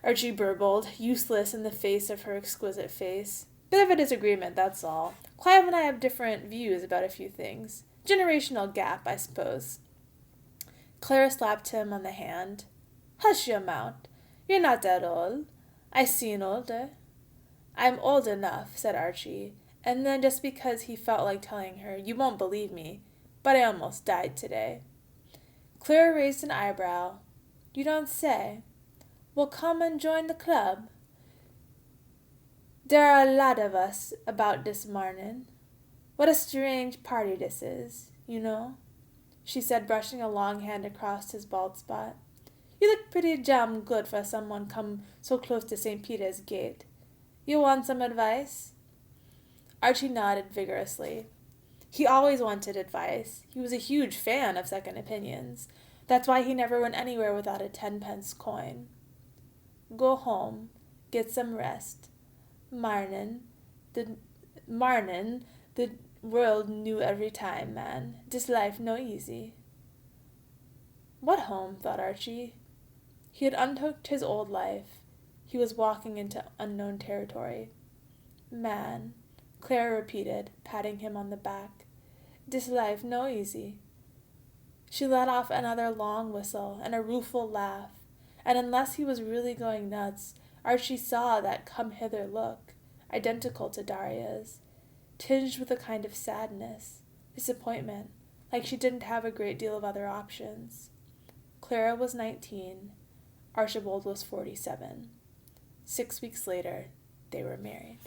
Archie burbled, useless in the face of her exquisite face. "Bit of a disagreement, that's all. Clive and I have different views about a few things. Generational gap, I suppose." Clara slapped him on the hand. "Hush your mouth. You're not that old. I seen older." "I'm old enough," said Archie, and then, just because he felt like telling her, "You won't believe me, but I almost died today." Clara raised an eyebrow. "You don't say? Well, come and join the club. There are a lot of us about this morning. What a strange party this is, you know," she said, brushing a long hand across his bald spot. "You look pretty jam good for someone come so close to St. Peter's Gate. You want some advice?" Archie nodded vigorously. He always wanted advice. He was a huge fan of second opinions. That's why he never went anywhere without a 10-pence coin. "Go home. Get some rest. Marnin, the world new every time, man. This life no easy." What home, thought Archie. He had unhooked his old life. He was walking into unknown territory. Man, Clara repeated, patting him on the back. "Dis life no easy." She let off another long whistle and a rueful laugh, and unless he was really going nuts, Archie saw that come-hither look, identical to Daria's, tinged with a kind of sadness, disappointment, like she didn't have a great deal of other options. Clara was 19, Archibald was 47. 6 weeks later, they were married.